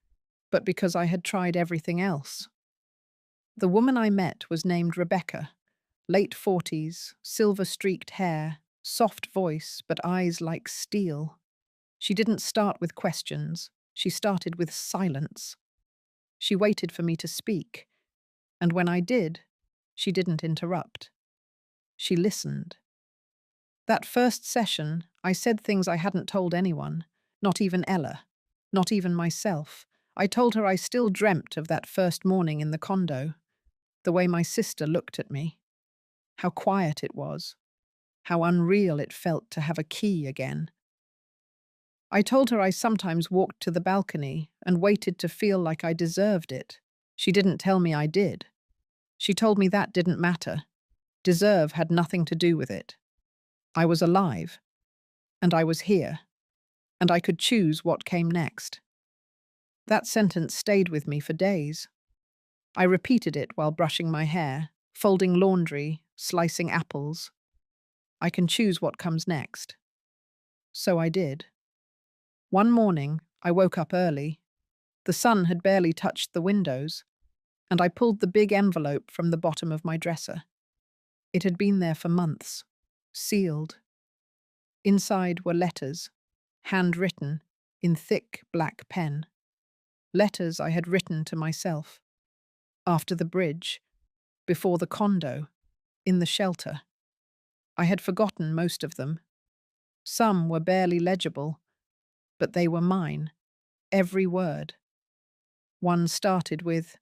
but because I had tried everything else. The woman I met was named Rebecca, late 40s, silver-streaked hair, soft voice, but eyes like steel. She didn't start with questions. She started with silence. She waited for me to speak, and when I did, she didn't interrupt. She listened. That first session, I said things I hadn't told anyone, not even Ella, not even myself. I told her I still dreamt of that first morning in the condo. The way my sister looked at me, how quiet it was, how unreal it felt to have a key again. I told her I sometimes walked to the balcony and waited to feel like I deserved it. She didn't tell me I did. She told me that didn't matter. Deserve had nothing to do with it. I was alive, and I was here, and I could choose what came next. That sentence stayed with me for days. I repeated it while brushing my hair, folding laundry, slicing apples. I can choose what comes next. So I did. One morning, I woke up early. The sun had barely touched the windows, and I pulled the big envelope from the bottom of my dresser. It had been there for months, sealed. Inside were letters, handwritten, in thick black pen. Letters I had written to myself. After the bridge, before the condo, in the shelter. I had forgotten most of them. Some were barely legible, but they were mine, every word. One started with,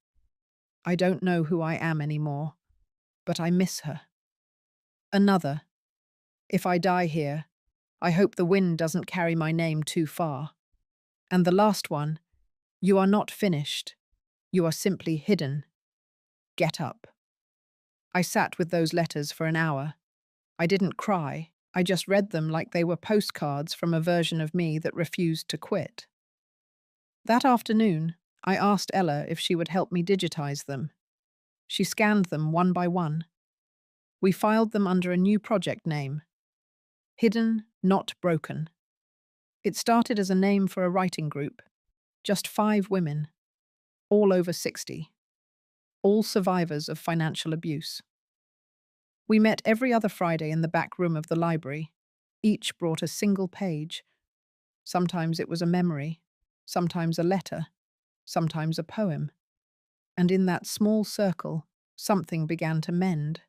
"I don't know who I am anymore, but I miss her." Another, "If I die here, I hope the wind doesn't carry my name too far." And the last one, "You are not finished. You are simply hidden. Get up." I sat with those letters for an hour. I didn't cry. I just read them like they were postcards from a version of me that refused to quit. That afternoon, I asked Ella if she would help me digitize them. She scanned them one by one. We filed them under a new project name, Hidden, Not Broken. It started as a name for a writing group, just 5 women, all over 60, all survivors of financial abuse. We met every other Friday in the back room of the library. Each brought a single page. Sometimes it was a memory, sometimes a letter, sometimes a poem. And in that small circle, something began to mend.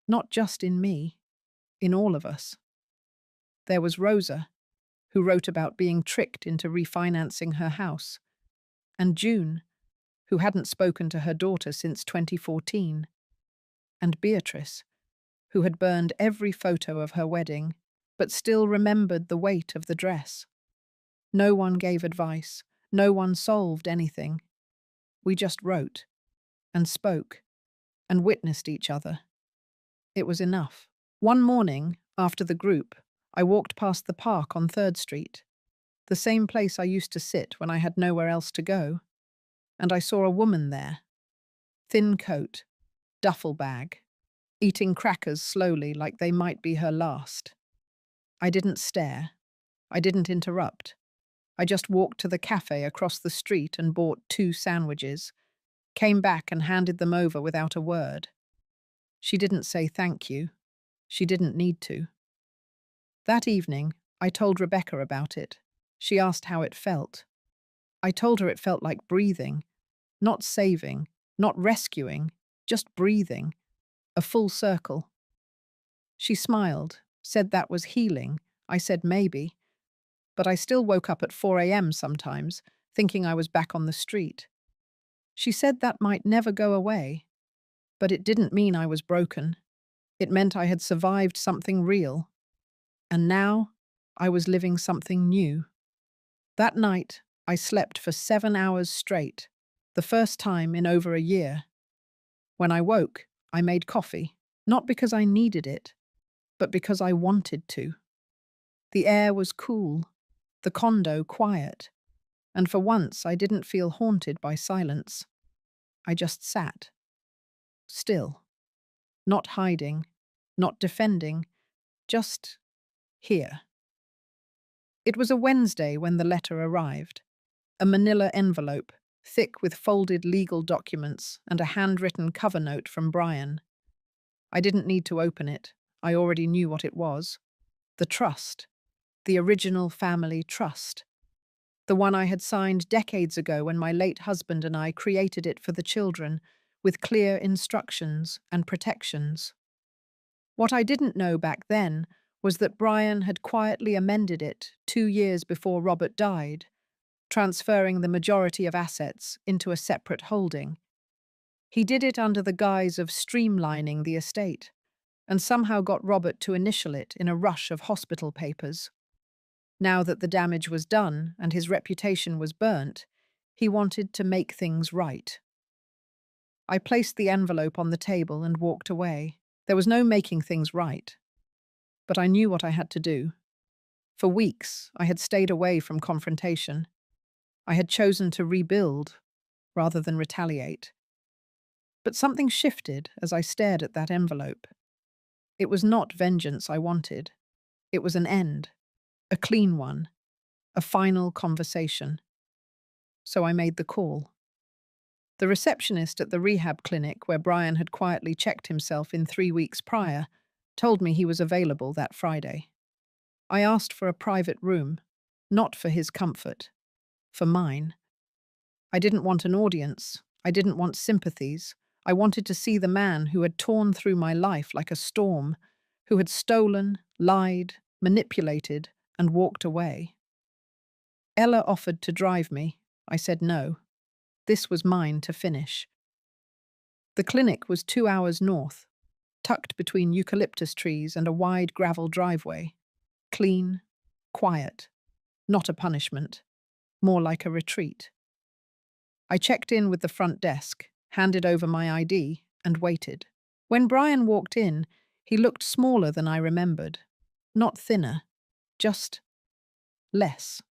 Not just in me, in all of us. There was Rosa, who wrote about being tricked into refinancing her house, and June, who hadn't spoken to her daughter since 2014, and Beatrice, who had burned every photo of her wedding, but still remembered the weight of the dress. No one gave advice, no one solved anything. We just wrote, and spoke, and witnessed each other. It was enough. One morning, after the group, I walked past the park on 3rd Street, the same place I used to sit when I had nowhere else to go, and I saw a woman there. Thin coat, duffel bag, eating crackers slowly like they might be her last. I didn't stare. I didn't interrupt. I just walked to the cafe across the street and bought 2 sandwiches, came back and handed them over without a word. She didn't say thank you. She didn't need to. That evening, I told Rebecca about it. She asked how it felt. I told her it felt like breathing, not saving, not rescuing, just breathing, a full circle. She smiled, said that was healing. I said maybe, but I still woke up at 4 a.m. sometimes, thinking I was back on the street. She said that might never go away, but it didn't mean I was broken. It meant I had survived something real. And now, I was living something new. That night, I slept for 7 hours straight, the first time in over a year. When I woke, I made coffee, not because I needed it, but because I wanted to. The air was cool, the condo quiet, and for once I didn't feel haunted by silence. I just sat, still, not hiding, not defending, just here. It was a Wednesday when the letter arrived, a manila envelope, thick with folded legal documents and a handwritten cover note from Brian. I didn't need to open it. I already knew what it was. The trust. The original family trust. The one I had signed decades ago when my late husband and I created it for the children, with clear instructions and protections. What I didn't know back then was that Brian had quietly amended it 2 years before Robert died, transferring the majority of assets into a separate holding. He did it under the guise of streamlining the estate, and somehow got Robert to initial it in a rush of hospital papers. Now that the damage was done and his reputation was burnt, he wanted to make things right. I placed the envelope on the table and walked away. There was no making things right, but I knew what I had to do. For weeks, I had stayed away from confrontation. I had chosen to rebuild rather than retaliate. But something shifted as I stared at that envelope. It was not vengeance I wanted. It was an end, a clean one, a final conversation. So I made the call. The receptionist at the rehab clinic where Brian had quietly checked himself in 3 weeks prior told me he was available that Friday. I asked for a private room, not for his comfort, for mine. I didn't want an audience. I didn't want sympathies. I wanted to see the man who had torn through my life like a storm, who had stolen, lied, manipulated, and walked away. Ella offered to drive me. I said no. This was mine to finish. The clinic was 2 hours north, tucked between eucalyptus trees and a wide gravel driveway. Clean, quiet, not a punishment, more like a retreat. I checked in with the front desk, handed over my ID, and waited. When Brian walked in, he looked smaller than I remembered. Not thinner, just less.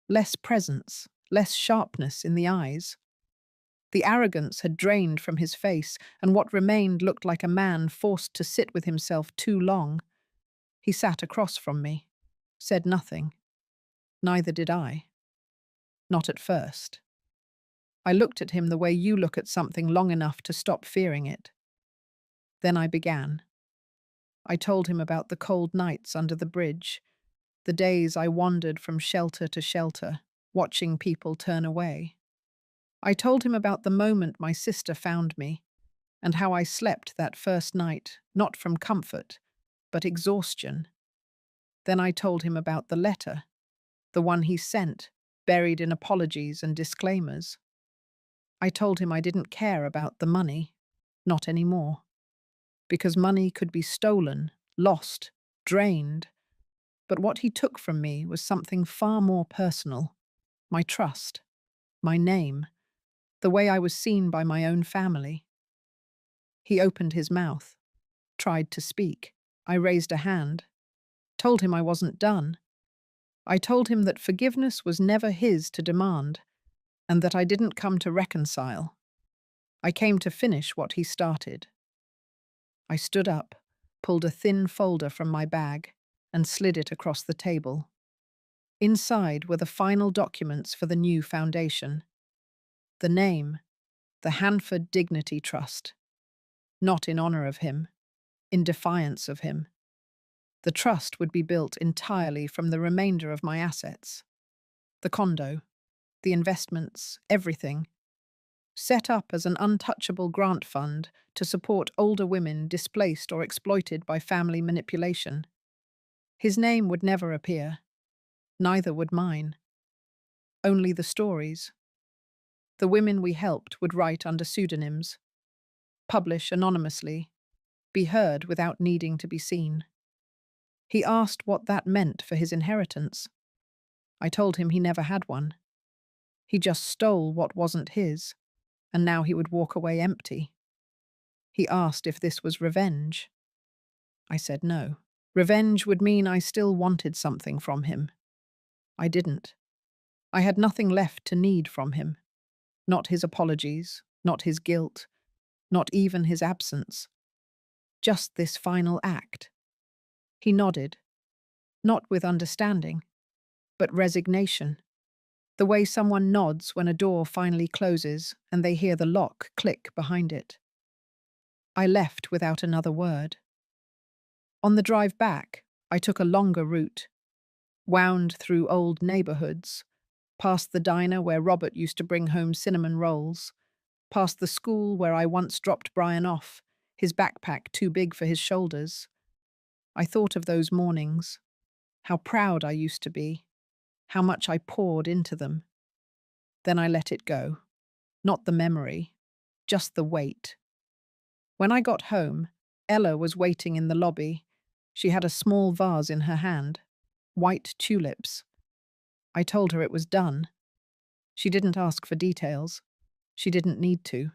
Less presence, less sharpness in the eyes. The arrogance had drained from his face, and what remained looked like a man forced to sit with himself too long. He sat across from me, said nothing. Neither did I. Not at first. I looked at him the way you look at something long enough to stop fearing it. Then I began. I told him about the cold nights under the bridge, the days I wandered from shelter to shelter, watching people turn away. I told him about the moment my sister found me, and how I slept that first night, not from comfort, but exhaustion. Then I told him about the letter, the one he sent, buried in apologies and disclaimers. I told him I didn't care about the money, not anymore. Because money could be stolen, lost, drained. But what he took from me was something far more personal. My trust, my name, the way I was seen by my own family. He opened his mouth, tried to speak. I raised a hand, told him I wasn't done. I told him that forgiveness was never his to demand, and that I didn't come to reconcile. I came to finish what he started. I stood up, pulled a thin folder from my bag, and slid it across the table. Inside were the final documents for the new foundation. The name, the Hanford Dignity Trust. Not in honor of him, in defiance of him. The trust would be built entirely from the remainder of my assets. The condo, the investments, everything. Set up as an untouchable grant fund to support older women displaced or exploited by family manipulation. His name would never appear. Neither would mine. Only the stories. The women we helped would write under pseudonyms, publish anonymously, be heard without needing to be seen. He asked what that meant for his inheritance. I told him he never had one. He just stole what wasn't his, and now he would walk away empty. He asked if this was revenge. I said no. Revenge would mean I still wanted something from him. I didn't. I had nothing left to need from him. Not his apologies, not his guilt, not even his absence. Just this final act. He nodded, not with understanding, but resignation. The way someone nods when a door finally closes and they hear the lock click behind it. I left without another word. On the drive back, I took a longer route, wound through old neighborhoods, past the diner where Robert used to bring home cinnamon rolls, past the school where I once dropped Brian off, his backpack too big for his shoulders. I thought of those mornings, how proud I used to be, how much I poured into them. Then I let it go. Not the memory, just the weight. When I got home, Ella was waiting in the lobby. She had a small vase in her hand, white tulips. I told her it was done. She didn't ask for details. She didn't need to.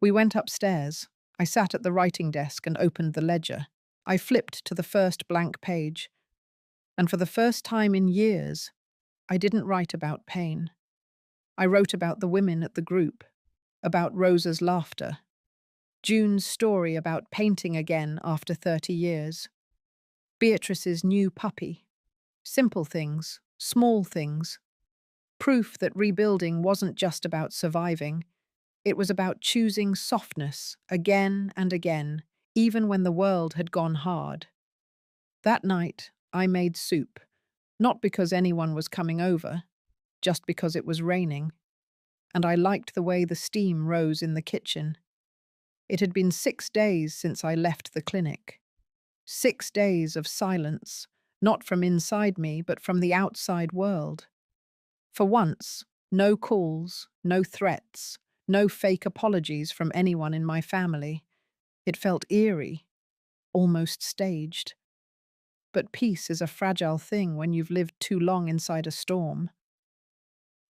We went upstairs. I sat at the writing desk and opened the ledger. I flipped to the first blank page, and for the first time in years, I didn't write about pain. I wrote about the women at the group, about Rosa's laughter, June's story about painting again after 30 years, Beatrice's new puppy. Simple things, small things. Proof that rebuilding wasn't just about surviving. It was about choosing softness again and again, even when the world had gone hard. That night, I made soup, not because anyone was coming over, just because it was raining, and I liked the way the steam rose in the kitchen. It had been 6 days since I left the clinic. 6 days of silence, not from inside me, but from the outside world. For once, no calls, no threats, no fake apologies from anyone in my family. It felt eerie, almost staged. But peace is a fragile thing when you've lived too long inside a storm.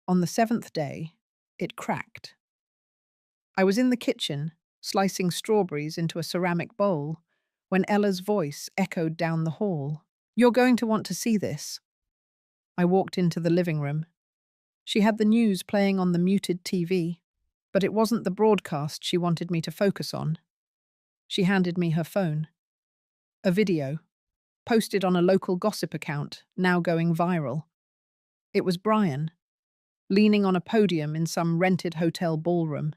On the 7th day, it cracked. I was in the kitchen, slicing strawberries into a ceramic bowl, when Ella's voice echoed down the hall. "You're going to want to see this." I walked into the living room. She had the news playing on the muted TV, but it wasn't the broadcast she wanted me to focus on. She handed me her phone. A video, posted on a local gossip account, now going viral. It was Brian, leaning on a podium in some rented hotel ballroom.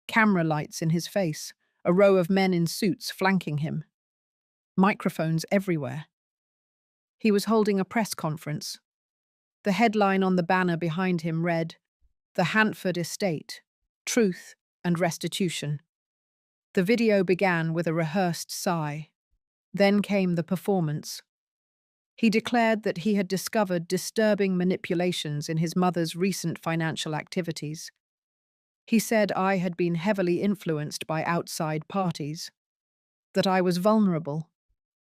Camera lights in his face, a row of men in suits flanking him. Microphones everywhere. He was holding a press conference. The headline on the banner behind him read, "The Hanford Estate, Truth and Restitution." The video began with a rehearsed sigh. Then came the performance. He declared that he had discovered disturbing manipulations in his mother's recent financial activities. He said I had been heavily influenced by outside parties, that I was vulnerable,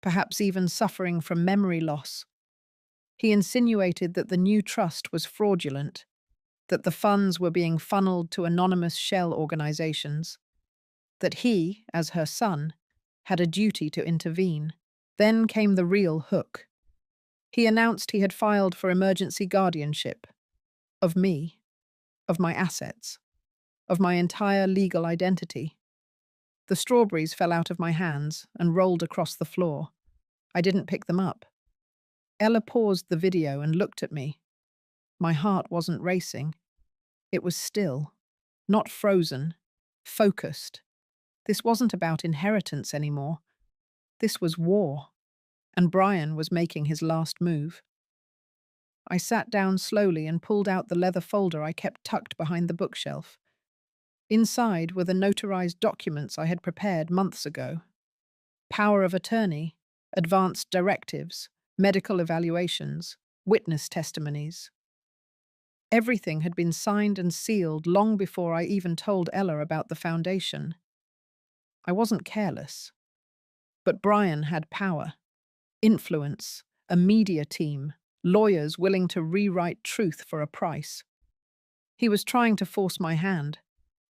perhaps even suffering from memory loss. He insinuated that the new trust was fraudulent, that the funds were being funneled to anonymous shell organizations, that he, as her son, had a duty to intervene. Then came the real hook. He announced he had filed for emergency guardianship of me, of my assets, of my entire legal identity. The strawberries fell out of my hands and rolled across the floor. I didn't pick them up. Ella paused the video and looked at me. My heart wasn't racing. It was still, not frozen, focused. This wasn't about inheritance anymore. This was war, and Brian was making his last move. I sat down slowly and pulled out the leather folder I kept tucked behind the bookshelf. Inside were the notarized documents I had prepared months ago. Power of attorney, advanced directives, medical evaluations, witness testimonies. Everything had been signed and sealed long before I even told Ella about the foundation. I wasn't careless. But Brian had power, influence, a media team, lawyers willing to rewrite truth for a price. He was trying to force my hand,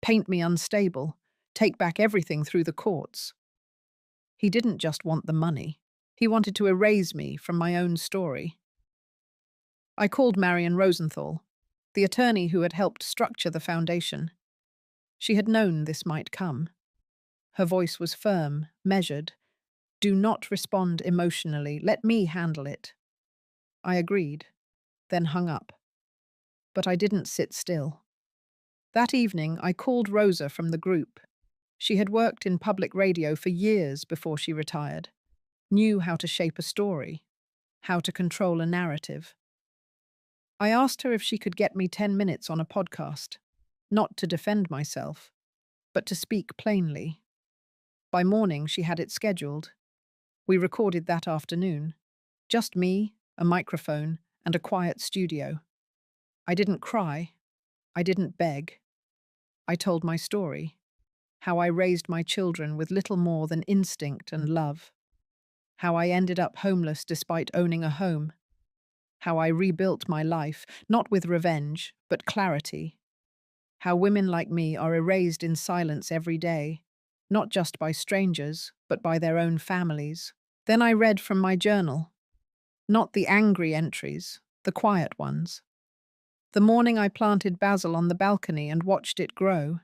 paint me unstable, take back everything through the courts. He didn't just want the money. He wanted to erase me from my own story. I called Marion Rosenthal, the attorney who had helped structure the foundation. She had known this might come. Her voice was firm, measured. "Do not respond emotionally. Let me handle it." I agreed, then hung up. But I didn't sit still. That evening, I called Rosa from the group. She had worked in public radio for years before she retired, knew how to shape a story, how to control a narrative. I asked her if she could get me 10 minutes on a podcast, not to defend myself, but to speak plainly. By morning, she had it scheduled. We recorded that afternoon. Just me, a microphone, and a quiet studio. I didn't cry. I didn't beg. I told my story, how I raised my children with little more than instinct and love, how I ended up homeless despite owning a home, how I rebuilt my life, not with revenge, but clarity, how women like me are erased in silence every day, not just by strangers, but by their own families. Then I read from my journal, not the angry entries, the quiet ones. The morning I planted basil on the balcony and watched it grow.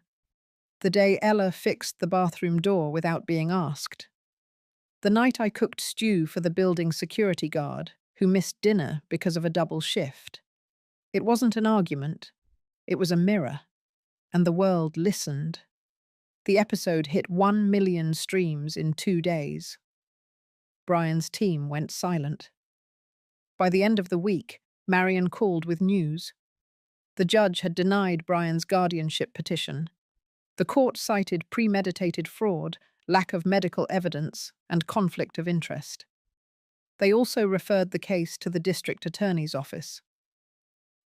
The day Ella fixed the bathroom door without being asked. The night I cooked stew for the building security guard, who missed dinner because of a double shift. It wasn't an argument. It was a mirror. And the world listened. The episode hit 1 million streams in 2 days. Brian's team went silent. By the end of the week, Marion called with news. The judge had denied Brian's guardianship petition. The court cited premeditated fraud, lack of medical evidence, and conflict of interest. They also referred the case to the district attorney's office.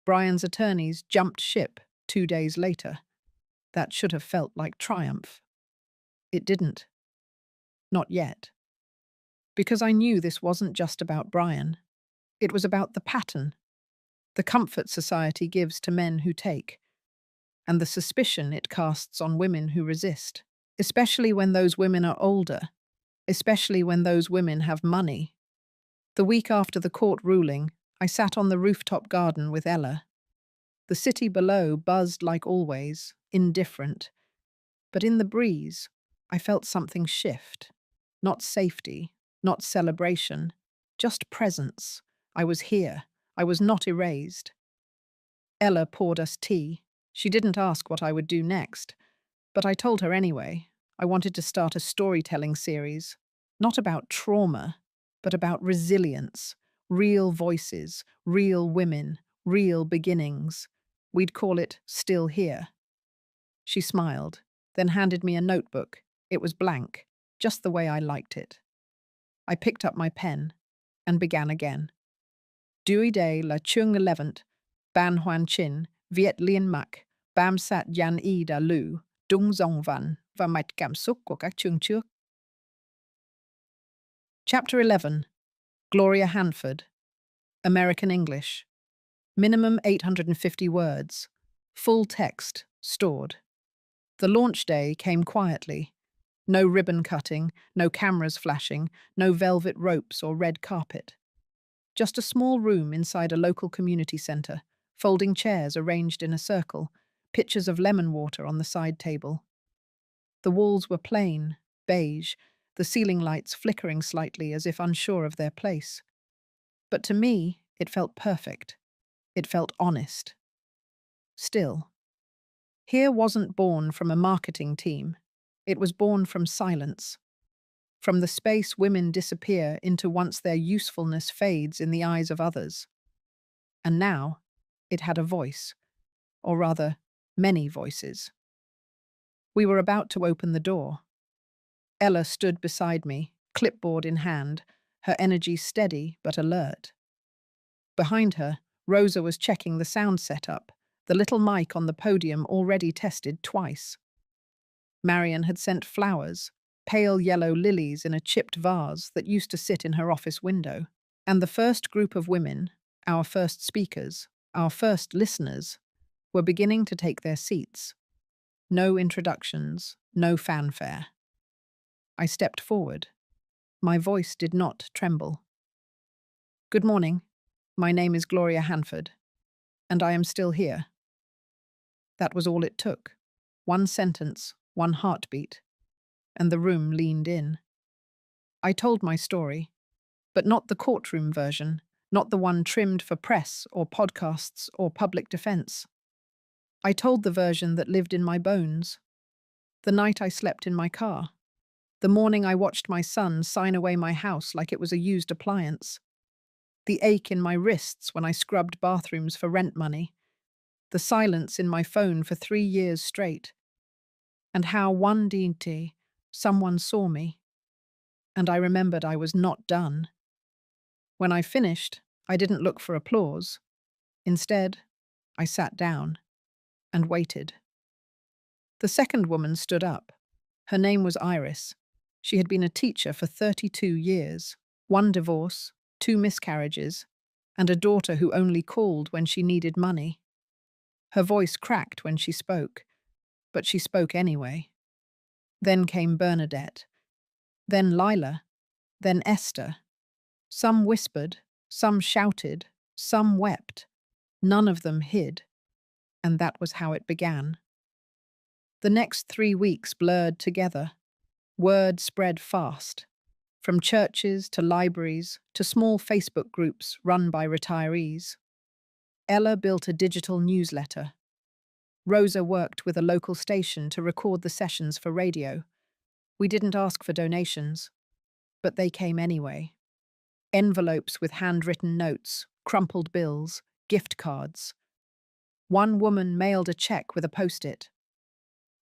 Brian's attorneys jumped ship 2 days later. That should have felt like triumph. It didn't. Not yet. Because I knew this wasn't just about Brian. It was about the pattern, the comfort society gives to men who take, and the suspicion it casts on women who resist, especially when those women are older, especially when those women have money. The week after the court ruling, I sat on the rooftop garden with Ella. The city below buzzed like always, indifferent. But in the breeze, I felt something shift. Not safety, not celebration, just presence. I was here. I was not erased. Ella poured us tea. She didn't ask what I would do next, but I told her anyway. I wanted to start a storytelling series, not about trauma, but about resilience, real voices, real women, real beginnings. We'd call it Still Here. She smiled, then handed me a notebook. It was blank, just the way I liked it. I picked up my pen and began again. Dewey Day la Chung 11th, Ban Huan Chin, Viet Lien Mak, Bam Sat Yan Y Da Lu, Dung Dong Van và mạch cảm xúc của các chương trước. Chapter 11. Gloria Hanford. American English. Minimum 850 words. Full text, stored. The launch day came quietly. No ribbon cutting, no cameras flashing, no velvet ropes or red carpet. Just a small room inside a local community center, folding chairs arranged in a circle, pitchers of lemon water on the side table. The walls were plain, beige, the ceiling lights flickering slightly as if unsure of their place. But to me, it felt perfect. It felt honest. Still, here wasn't born from a marketing team. It was born from silence. From the space women disappear into once their usefulness fades in the eyes of others. And now, it had a voice. Or rather, many voices. We were about to open the door. Ella stood beside me, clipboard in hand, her energy steady but alert. Behind her, Rosa was checking the sound setup, the little mic on the podium already tested twice. Marion had sent flowers, pale yellow lilies in a chipped vase that used to sit in her office window. And the first group of women, our first speakers, our first listeners, were beginning to take their seats. No introductions, no fanfare. I stepped forward. My voice did not tremble. Good morning. My name is Gloria Hanford, and I am still here. That was all it took. One sentence, one heartbeat, and the room leaned in. I told my story, but not the courtroom version, not the one trimmed for press or podcasts or public defense. I told the version that lived in my bones. The night I slept in my car. The morning I watched my son sign away my house like it was a used appliance. The ache in my wrists when I scrubbed bathrooms for rent money. The silence in my phone for 3 years straight. And how one day, someone saw me. And I remembered I was not done. When I finished, I didn't look for applause. Instead, I sat down and waited. The second woman stood up. Her name was Iris. She had been a teacher for 32 years, one divorce, two miscarriages, and a daughter who only called when she needed money. Her voice cracked when she spoke, but she spoke anyway. Then came Bernadette, then Lila, then Esther. Some whispered, some shouted, some wept. None of them hid, and that was how it began. The next 3 weeks blurred together. Word spread fast, from churches to libraries to small Facebook groups run by retirees. Ella built a digital newsletter. Rosa worked with a local station to record the sessions for radio. We didn't ask for donations, but they came anyway. Envelopes with handwritten notes, crumpled bills, gift cards. One woman mailed a check with a post-it.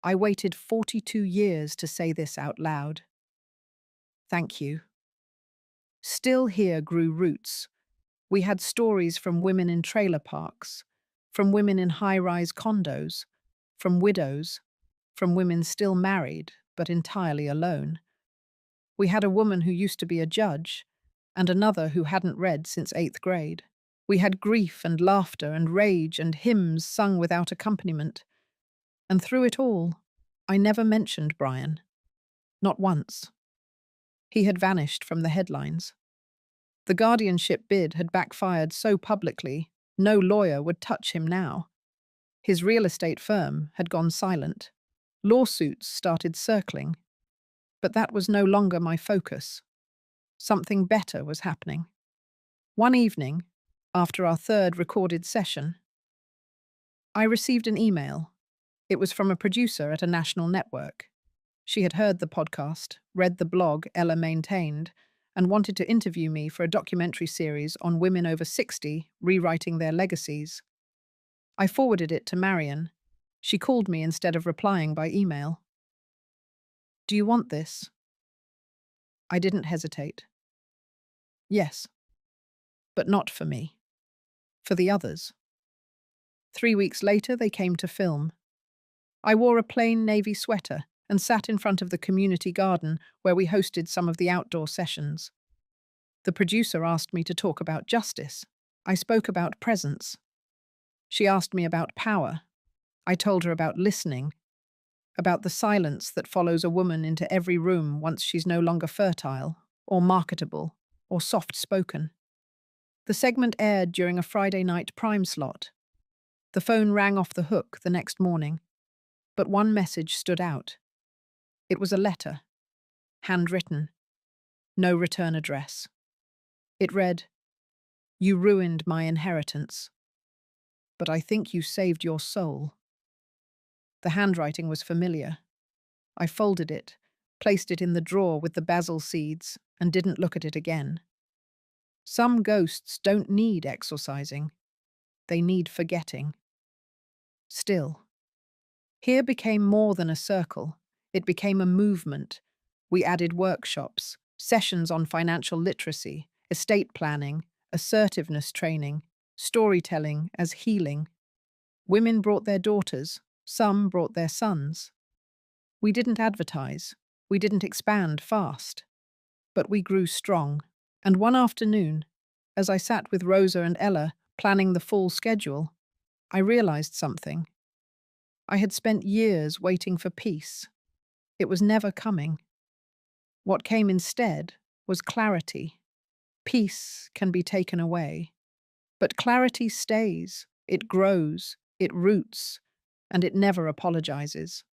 I waited 42 years to say this out loud. Thank you. Still Here grew roots. We had stories from women in trailer parks, from women in high-rise condos, from widows, from women still married but entirely alone. We had a woman who used to be a judge, and another who hadn't read since 8th grade. We had grief and laughter and rage and hymns sung without accompaniment. And through it all, I never mentioned Brian. Not once. He had vanished from the headlines. The guardianship bid had backfired so publicly, no lawyer would touch him now. His real estate firm had gone silent. Lawsuits started circling. But that was no longer my focus. Something better was happening. One evening, after our third recorded session, I received an email. It was from a producer at a national network. She had heard the podcast, read the blog Ella maintained, and wanted to interview me for a documentary series on women over 60 rewriting their legacies. I forwarded it to Marion. She called me instead of replying by email. Do you want this? I didn't hesitate. Yes, but not for me. For the others. 3 weeks later, they came to film. I wore a plain navy sweater and sat in front of the community garden where we hosted some of the outdoor sessions. The producer asked me to talk about justice. I spoke about presence. She asked me about power. I told her about listening, about the silence that follows a woman into every room once she's no longer fertile, or marketable, or soft-spoken. The segment aired during a Friday night prime slot. The phone rang off the hook the next morning, but one message stood out. It was a letter, handwritten, no return address. It read, "You ruined my inheritance, but I think you saved your soul." The handwriting was familiar. I folded it, placed it in the drawer with the basil seeds, and didn't look at it again. Some ghosts don't need exorcising. They need forgetting. Still, here became more than a circle. It became a movement. We added workshops, sessions on financial literacy, estate planning, assertiveness training, storytelling as healing. Women brought their daughters, some brought their sons. We didn't advertise, we didn't expand fast, but we grew strong. And one afternoon, as I sat with Rosa and Ella planning the full schedule, I realized something. I had spent years waiting for peace. It was never coming. What came instead was clarity. Peace can be taken away, but clarity stays, it grows, it roots, and it never apologizes.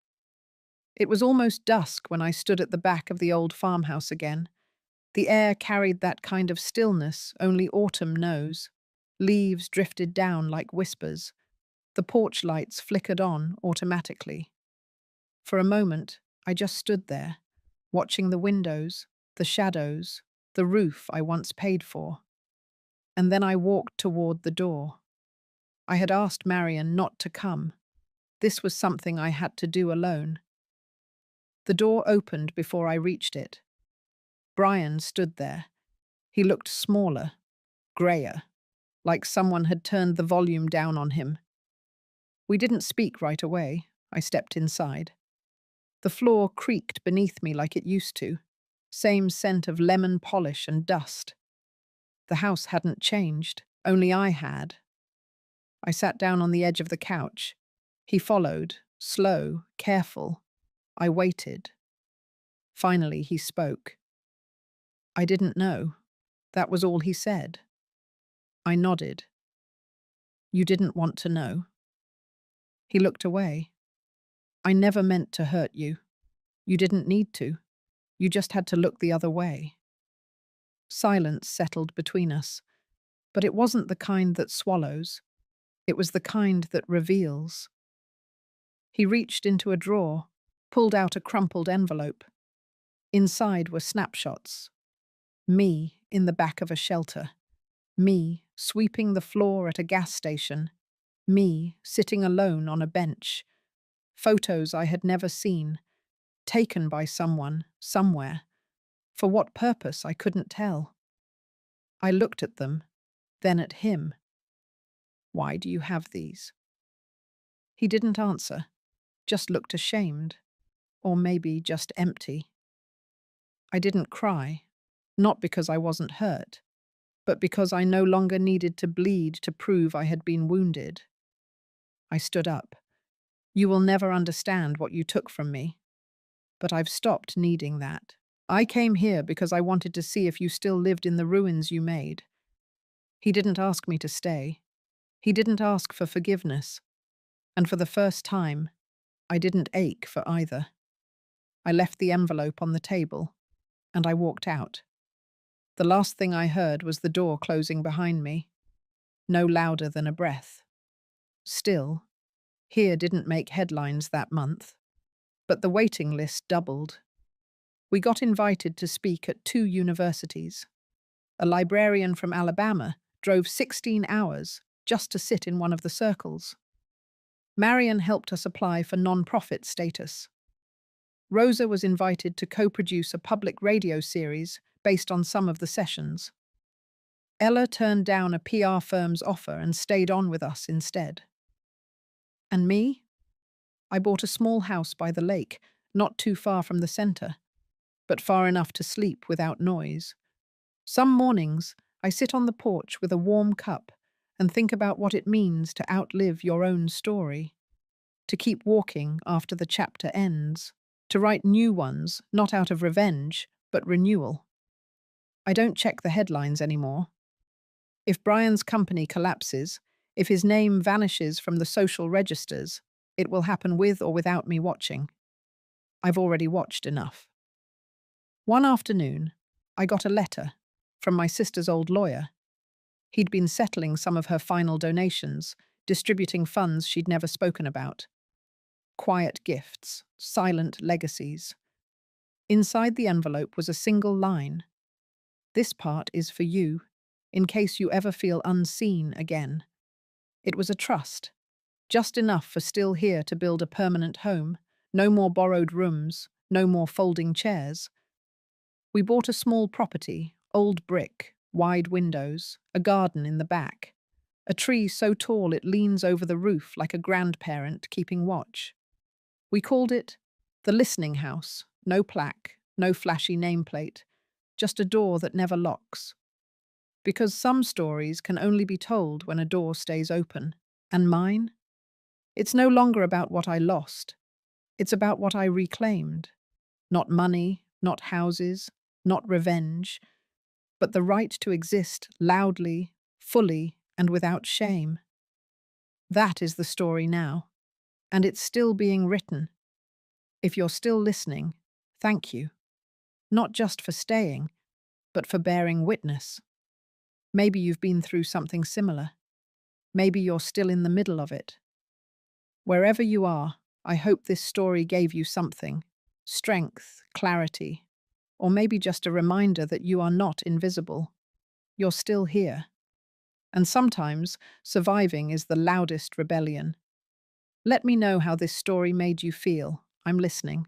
It was almost dusk when I stood at the back of the old farmhouse again. The air carried that kind of stillness only autumn knows. Leaves drifted down like whispers. The porch lights flickered on automatically. For a moment, I just stood there, watching the windows, the shadows, the roof I once paid for. And then I walked toward the door. I had asked Marion not to come. This was something I had to do alone. The door opened before I reached it. Brian stood there. He looked smaller, greyer, like someone had turned the volume down on him. We didn't speak right away. I stepped inside. The floor creaked beneath me like it used to. Same scent of lemon polish and dust. The house hadn't changed, only I had. I sat down on the edge of the couch. He followed, slow, careful. I waited. Finally, he spoke. I didn't know. That was all he said. I nodded. You didn't want to know. He looked away. I never meant to hurt you. You didn't need to. You just had to look the other way. Silence settled between us, but it wasn't the kind that swallows. It was the kind that reveals. He reached into a drawer, pulled out a crumpled envelope. Inside were snapshots. Me in the back of a shelter. Me sweeping the floor at a gas station. Me sitting alone on a bench. Photos I had never seen, taken by someone, somewhere. For what purpose, I couldn't tell. I looked at them, then at him. Why do you have these? He didn't answer, just looked ashamed, or maybe just empty. I didn't cry, not because I wasn't hurt, but because I no longer needed to bleed to prove I had been wounded. I stood up. You will never understand what you took from me, but I've stopped needing that. I came here because I wanted to see if you still lived in the ruins you made. He didn't ask me to stay. He didn't ask for forgiveness. And for the first time, I didn't ache for either. I left the envelope on the table, and I walked out. The last thing I heard was the door closing behind me, no louder than a breath. Still, here didn't make headlines that month, but the waiting list doubled. We got invited to speak at 2 universities. A librarian from Alabama drove 16 hours just to sit in one of the circles. Marion helped us apply for non-profit status. Rosa was invited to co-produce a public radio series based on some of the sessions. Ella turned down a PR firm's offer and stayed on with us instead. And me? I bought a small house by the lake, not too far from the center, but far enough to sleep without noise. Some mornings, I sit on the porch with a warm cup and think about what it means to outlive your own story, to keep walking after the chapter ends, to write new ones, not out of revenge, but renewal. I don't check the headlines anymore. If Brian's company collapses, if his name vanishes from the social registers, it will happen with or without me watching. I've already watched enough. One afternoon, I got a letter from my sister's old lawyer. He'd been settling some of her final donations, distributing funds she'd never spoken about. Quiet gifts, silent legacies. Inside the envelope was a single line. This part is for you, in case you ever feel unseen again. It was a trust, just enough for still here to build a permanent home, no more borrowed rooms, no more folding chairs. We bought a small property, old brick, wide windows, a garden in the back, a tree so tall it leans over the roof like a grandparent keeping watch. We called it the Listening House, no plaque, no flashy nameplate, just a door that never locks. Because some stories can only be told when a door stays open. And mine? It's no longer about what I lost. It's about what I reclaimed. Not money, not houses, not revenge, but the right to exist loudly, fully, and without shame. That is the story now, and it's still being written. If you're still listening, thank you. Not just for staying, but for bearing witness. Maybe you've been through something similar. Maybe you're still in the middle of it. Wherever you are, I hope this story gave you something. Strength, clarity, or maybe just a reminder that you are not invisible. You're still here. And sometimes, surviving is the loudest rebellion. Let me know how this story made you feel. I'm listening.